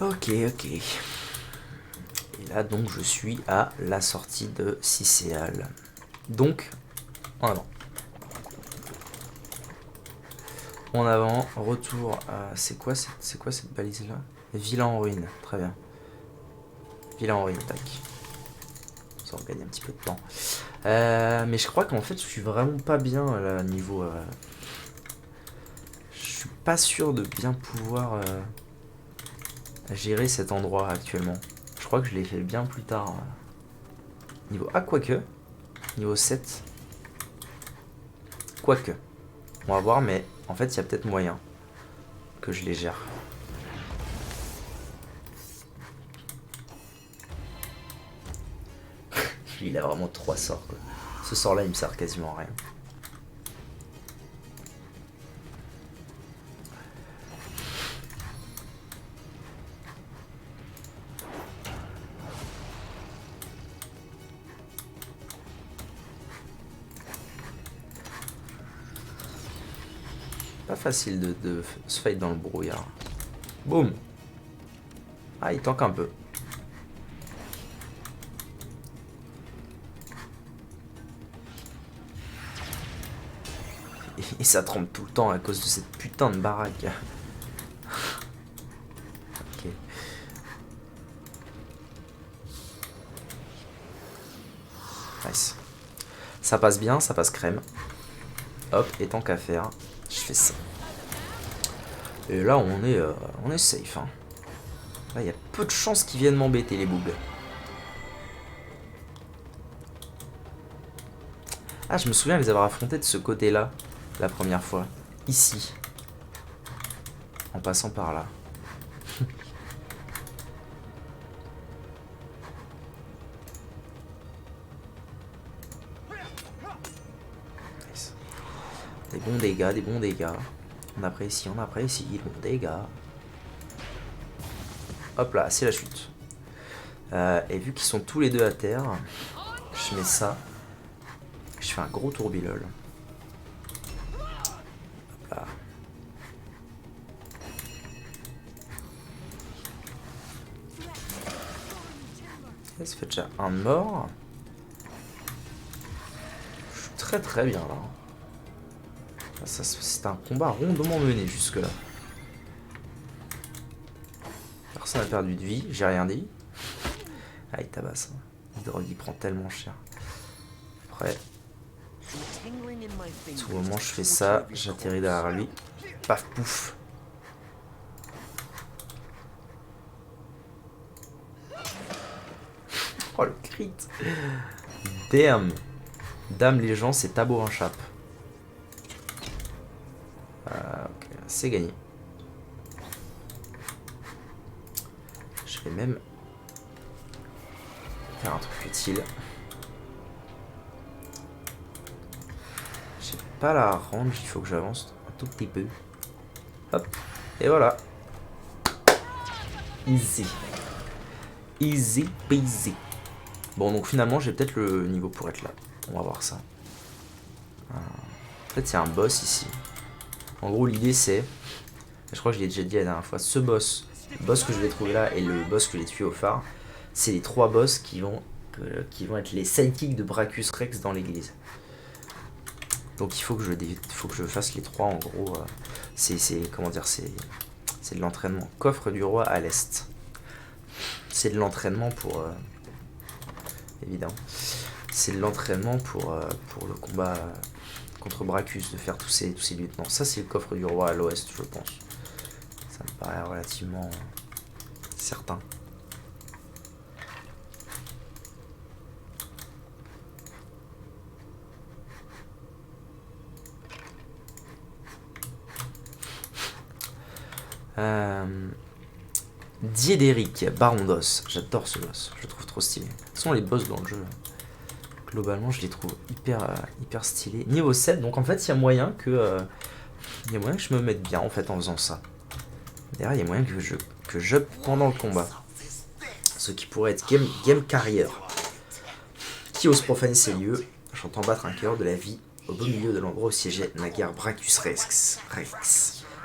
Ok, ok. Et là, donc, je suis à la sortie de Cicéal. Donc, en avant. En avant, retour à... C'est quoi cette balise-là? Villa en ruine, très bien. Villa en ruine, tac. Ça va gagner un petit peu de temps. Mais je crois qu'en fait, je suis vraiment pas bien là, niveau... Je suis pas sûr de bien pouvoir gérer cet endroit actuellement. Je crois que je l'ai fait bien plus tard. Niveau... Ah, quoique. Niveau 7. Quoique. On va voir, mais en fait, il y a peut-être moyen que je les gère. Il a vraiment 3 sorts, quoi. Ce sort-là, il me sert quasiment à rien. Pas facile de se fight dans le brouillard. Boum. Ah, il tank un peu. Et ça tremble tout le temps à cause de cette putain de baraque. Ok. Nice. Ça passe bien, ça passe crème. Hop, et tant qu'à faire, je fais ça. Et là, on est safe. Hein. Là, il y a peu de chances qu'ils viennent m'embêter, les boobs. Ah, je me souviens les avoir affrontés de ce côté-là, la première fois. Ici. En passant par là. Nice. Des bons dégâts, des bons dégâts. On apprécie, des bons dégâts. Hop là, c'est la chute. Et vu qu'ils sont tous les deux à terre, je mets ça. Je fais un gros tourbilol. Hop là. Et ça fait déjà un de mort. Je suis très très bien là. C'est un combat rondement mené jusque là. Personne n'a perdu de vie, j'ai rien dit. Ah, il tabasse. Hein. Le drogue il prend tellement cher. Après, tout moment je fais ça, j'atterris derrière lui. Paf pouf. Oh le crit. Damn. Dame les gens, c'est Tabo en chape. Ok, c'est gagné. Je vais même faire un truc utile. J'ai pas la range, il faut que j'avance un tout petit peu. Hop, et voilà. Easy. Easy peasy. Bon, donc finalement, j'ai peut-être le niveau pour être là. On va voir ça. En fait, il y a un boss ici. En gros, l'idée c'est... Je crois que je l'ai déjà dit la dernière fois. Ce boss, le boss que je vais trouver là et le boss que j'ai tué au phare, c'est les 3 boss qui vont être les sidekicks de Brachus Rex dans l'église. Donc il faut que je fasse les 3 en gros. Comment dire, c'est de l'entraînement. Coffre du roi à l'est. C'est de l'entraînement pour... évidemment. C'est de l'entraînement pour le combat contre Brachus, de faire tous ces lieutenants. Ça c'est le coffre du roi à l'ouest, je pense. Ça me paraît relativement certain. Diederic, Baron d'Os. J'adore ce boss, je le trouve trop stylé. De toute façon, les boss dans le jeu, globalement, je les trouve hyper stylés. Niveau 7, donc en fait, il y a moyen que je me mette bien en fait en faisant ça. D'ailleurs, il y a moyen que je pendant le combat. Ce qui pourrait être game carrier. Qui ose profaner ces lieux, j'entends battre un cœur de la vie au beau milieu de l'endroit où siégeait naguère Brachus Rex.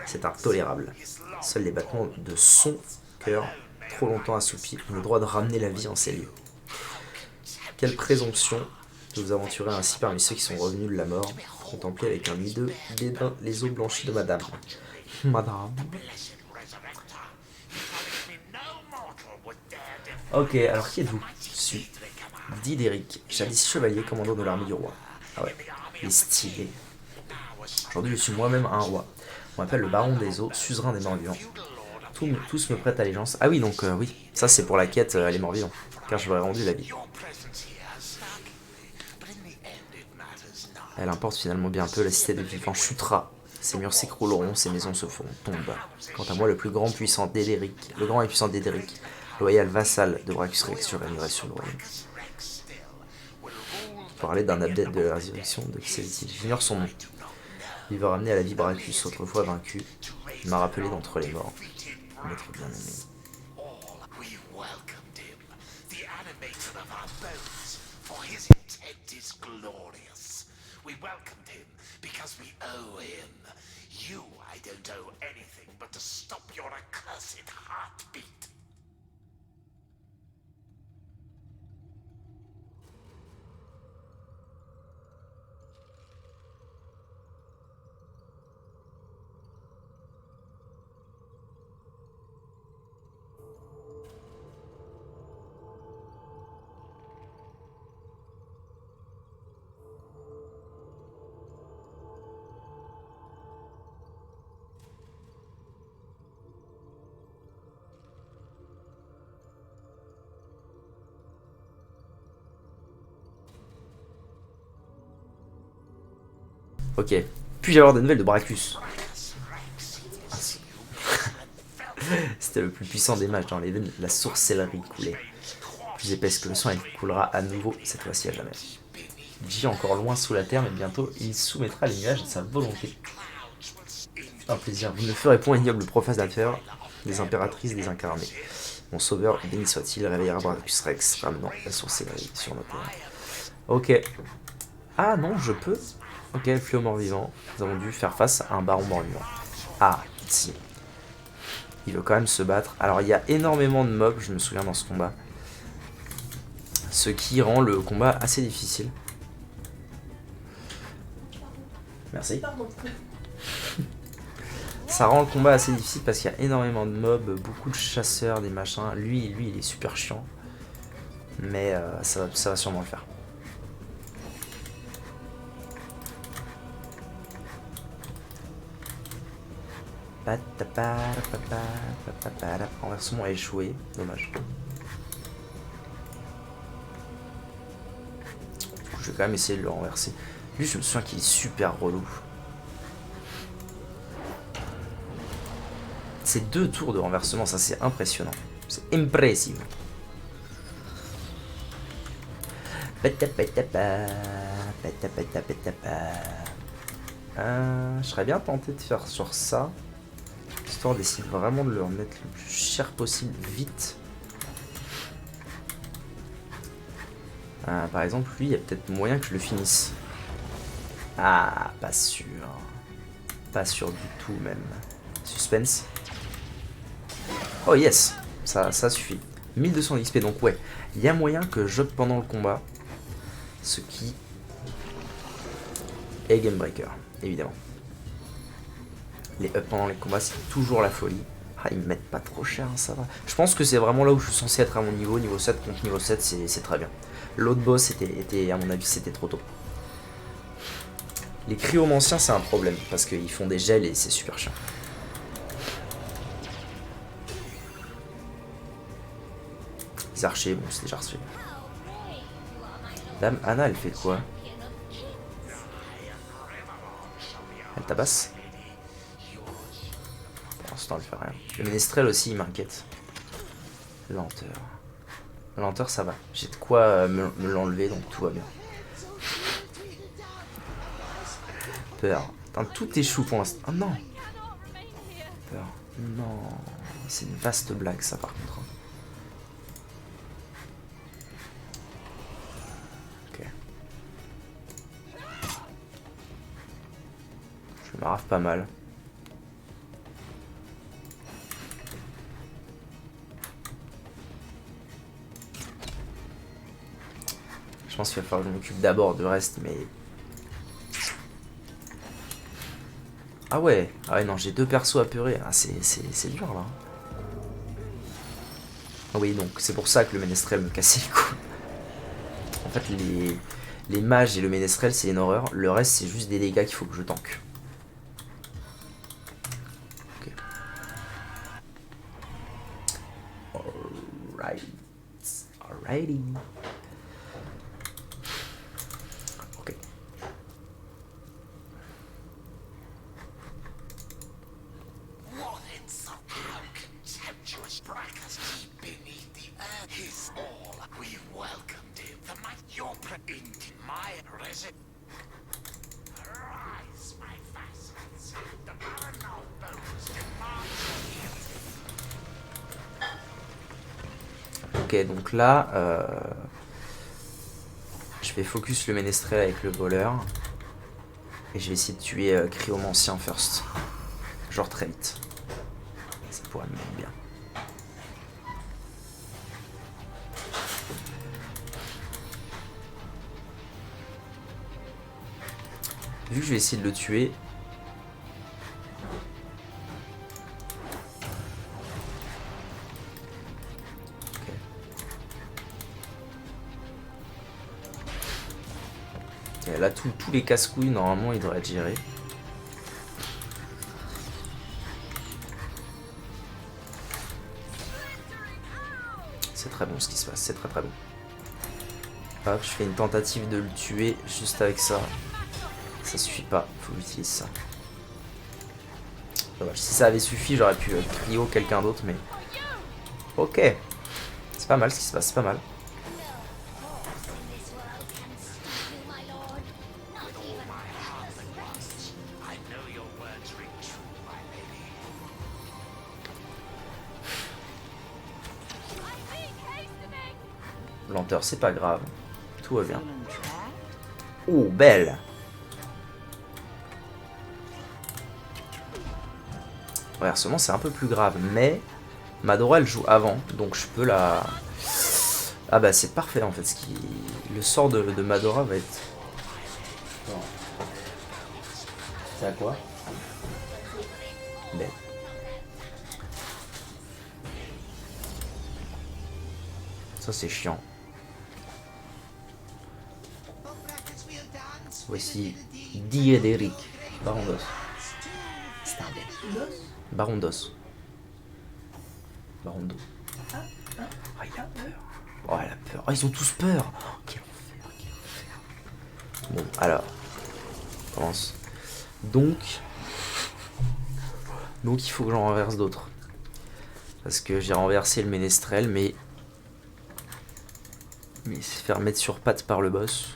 C'est intolérable. Seuls les battements de son cœur, trop longtemps assoupis, ont le droit de ramener la vie en ces lieux. Quelle présomption de vous aventurer ainsi parmi ceux qui sont revenus de la mort, pour contempler avec un hideux dédain les eaux blanchies de Madame. Madame. Ok, alors qui êtes-vous? Je suis Diederic, jadis chevalier commandant de l'armée du roi. Ah ouais, il est stylé. Aujourd'hui, je suis moi-même un roi. On m'appelle le baron des eaux, suzerain des morts-vivants. Tous me prêtent allégeance. Ah oui, donc oui, ça c'est pour la quête les morts-vivants, car je leur ai rendu la vie. Elle importe finalement bien peu, la cité des vivants chutera. Ses murs s'écrouleront, ses maisons se feront tomber. Quant à moi, le grand et puissant Diederic, loyal vassal de Brachus Rex, je régnerai sur le royaume. Parler d'un adepte de la résurrection, de qui s'agit-il? J'ignore son nom. Il va ramener à la vie Brachus, autrefois vaincu. Il m'a rappelé d'entre les morts. Maître bien-aimé. Ok, puis-je avoir des nouvelles de Brachus? C'était le plus puissant des mages dans les veines, la sorcellerie coulait. Plus épaisse que le sang, elle coulera à nouveau, cette fois-ci à jamais. Il gît encore loin sous la terre, mais bientôt il soumettra les nuages à sa volonté. Un plaisir, vous ne ferez point ignoble profanateur des impératrices désincarnées. Mon sauveur, béni soit-il, réveillera Brachus Rex, ramenant la sorcellerie sur nos terres. Ok. Ah non, je peux. Ok, fléau mort-vivant. Nous avons dû faire face à un baron mort-vivant. Ah, ici. Il veut quand même se battre. Alors, il y a énormément de mobs, je me souviens, dans ce combat. Ce qui rend le combat assez difficile. Merci. Ça rend le combat assez difficile parce qu'il y a énormément de mobs, beaucoup de chasseurs, des machins. Lui, il est super chiant. Mais ça va sûrement le faire. Renversement a échoué, dommage. Du coup, je vais quand même essayer de le renverser. Lui, je me souviens qu'il est super relou. C'est 2 tours de renversement, ça c'est impressionnant. C'est impressionnant. Je serais bien tenté de faire sur ça. Histoire d'essayer vraiment de le remettre le plus cher possible vite. Par exemple, lui, il y a peut-être moyen que je le finisse. Ah, pas sûr. Pas sûr du tout même. Suspense. Oh yes, ça suffit. 1200 XP, donc ouais. Il y a moyen que je pendant le combat. Ce qui est Game Breaker, évidemment. Les up pendant les combats, c'est toujours la folie. Ah, ils me mettent pas trop cher, ça va. Je pense que c'est vraiment là où je suis censé être à mon niveau. Niveau 7 contre niveau 7, c'est très bien. L'autre boss, était, à mon avis, c'était trop tôt. Les cryomanciens, c'est un problème. Parce qu'ils font des gels et c'est super chiant. Les archers, bon, c'est déjà reçu. Dame Anna, elle fait quoi? Elle tabasse? l'instant, elle fait rien. Le ménestrel aussi, il m'inquiète. Lenteur. Lenteur, ça va. J'ai de quoi me l'enlever, donc tout va bien. Peur. Putain, tout échoue pour l'instant. Oh non. Peur. Non. C'est une vaste blague, ça, par contre. Ok. Je me rafle pas mal. Je pense qu'il va falloir que je m'occupe d'abord du reste, mais... Ah ouais, non, j'ai 2 persos apeurés. Ah, c'est dur, là. Ah oui, donc, c'est pour ça que le ménestrel me cassait les couilles. En fait, les mages et le ménestrel, c'est une horreur. Le reste, c'est juste des dégâts qu'il faut que je tank. Ok. Alright. Alrighty. Ok. Ok, donc là, je vais focus le ménestrel avec le voleur. Et je vais essayer de tuer Cryomancien first. Genre très vite. Ça pourrait me mettre bien. Vu que je vais essayer de le tuer... Okay, là, tous les casse-couilles, normalement, ils devraient être gérés. C'est très bon ce qui se passe, c'est très très bon. Hop, je fais une tentative de le tuer juste avec ça. Ça suffit pas, faut que j'utilise ça. Dommage, si ça avait suffi, j'aurais pu cryo quelqu'un d'autre, mais... Ok. C'est pas mal ce qui se passe, c'est pas mal. Lenteur, c'est pas grave. Tout va bien. Oh, belle! Inversement, c'est un peu plus grave, mais Madora, elle joue avant, donc je peux la... Ah bah, c'est parfait, en fait. Le sort de Madora va être... C'est à quoi? Belle. Ça, c'est chiant. Voici Diederic, Baron d'Os. Baron d'Os. Baron d'Os. Ah, il a peur. Oh, elle a peur. Oh, ils ont tous peur. Oh, quel enfer, quel enfer. Bon, alors. On commence. Donc, il faut que j'en renverse d'autres. Parce que j'ai renversé le ménestrel, mais il s'est fait remettre sur pattes par le boss.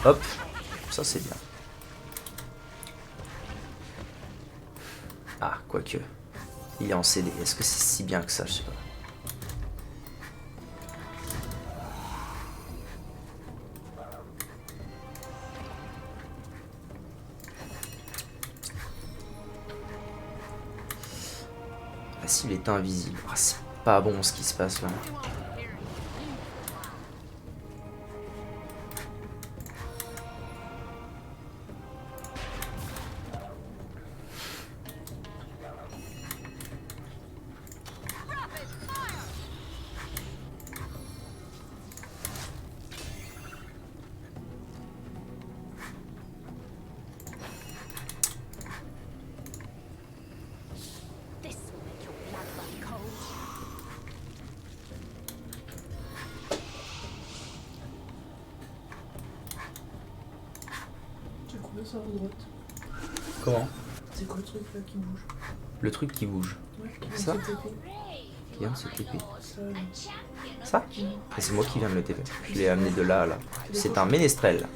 Hop, ça c'est bien. Ah, quoique. Il est en CD. Est-ce que c'est si bien que ça? Je sais pas. La cible est invisible. Ah, c'est pas bon ce qui se passe là. ça à droite. Comment? C'est quoi le truc là qui bouge? Le truc qui bouge. Ouais, qui Ça? vient de se TP. Qui vient de se TP. Ça, là. Ça? Et c'est moi qui viens de le TP. Je l'ai amené de là à là. C'est un ménestrel.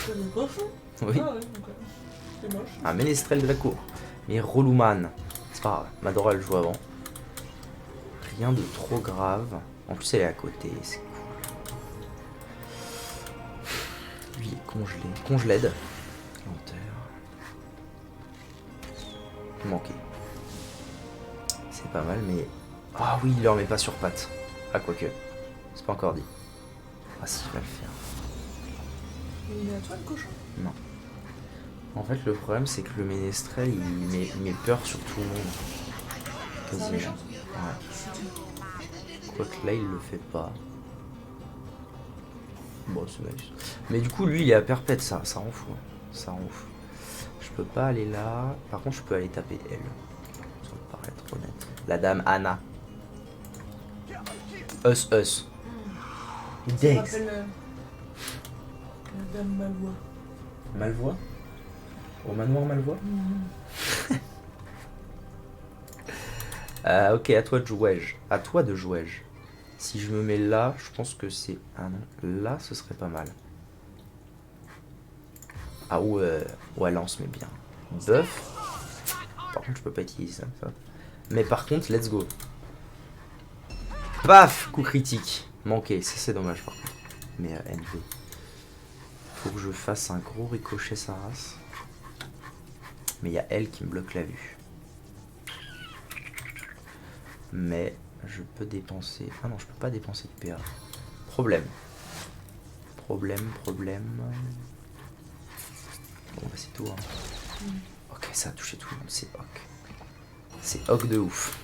C'est le cochon? Oui. Ah ouais, donc c'est moche. Un ménestrel de la cour. Mais relou man. C'est pas grave. Madora elle joue avant. Rien de trop grave. En plus elle est à côté. C'est cool. Lui il est congelé. Congeled. Lenteur. Manqué. C'est pas mal mais... Ah oui il le remet pas sur pattes. Ah quoique. C'est pas encore dit. Ah si il va le faire. Il est à toi le cochon? Non. En fait, le problème, c'est que le ménestrel, il met peur sur tout le monde. C'est un Quasiment. méchant? Ouais. Quoique là, il le fait pas. Bon, c'est nice. Mais du coup, lui, il est à perpète, ça rend fou. Ça rend fou. Je peux pas aller là. Par contre, je peux aller taper elle. Ça me paraît être honnête. La dame Anna. Us. Ça me Dex. rappelle la dame Malvoie. Malvoie? Au manoir Malvoie? Ok, à toi de jouer. À toi de jouer. Si je me mets là, je pense que c'est... Ah non, là, ce serait pas mal. Ah ouais, ouais, là, on se met bien. Buff. Par contre, je peux pas utiliser ça. Mais par contre, let's go. Paf, coup critique. Manqué, ça c'est dommage par contre. Mais NV. Faut que je fasse un gros ricochet sa race. Mais il y a elle qui me bloque la vue. Mais je peux dépenser... Ah non, je peux pas dépenser de PA. Problème. Problème. Bon bah c'est tout. Hein. Ok, ça a touché tout le monde, c'est Hawk. C'est Hawk de ouf.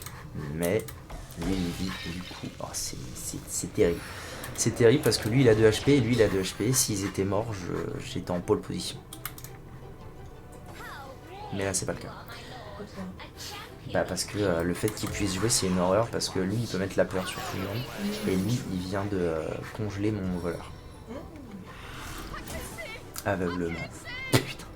Mais lui il vit du coup... Oh, c'est terrible. C'est terrible parce que lui il a 2 HP et lui il a 2 HP. S'ils étaient morts, j'étais en pole position. Mais là c'est pas le cas. Bah parce que le fait qu'il puisse jouer c'est une horreur parce que lui il peut mettre la peur sur tout le monde et lui il vient de congeler mon voleur. Aveuglement. Putain.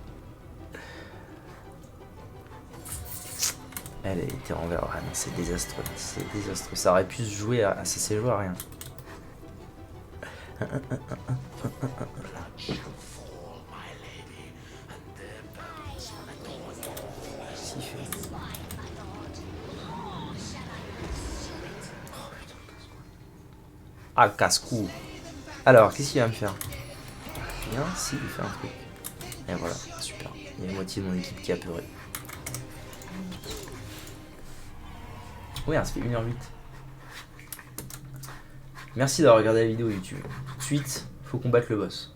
Elle était envers. Ah non c'est désastreux. C'est désastreux. Ça aurait pu se jouer à ça joué à rien. Ah, casse-cou. Alors, qu'est-ce qu'il va me faire? Rien, si, il fait un truc. Et voilà, super. Il y a la moitié de mon équipe qui a pleuré. Oui, ça fait 1h08. Merci d'avoir regardé la vidéo YouTube. Tout de suite, faut combattre le boss.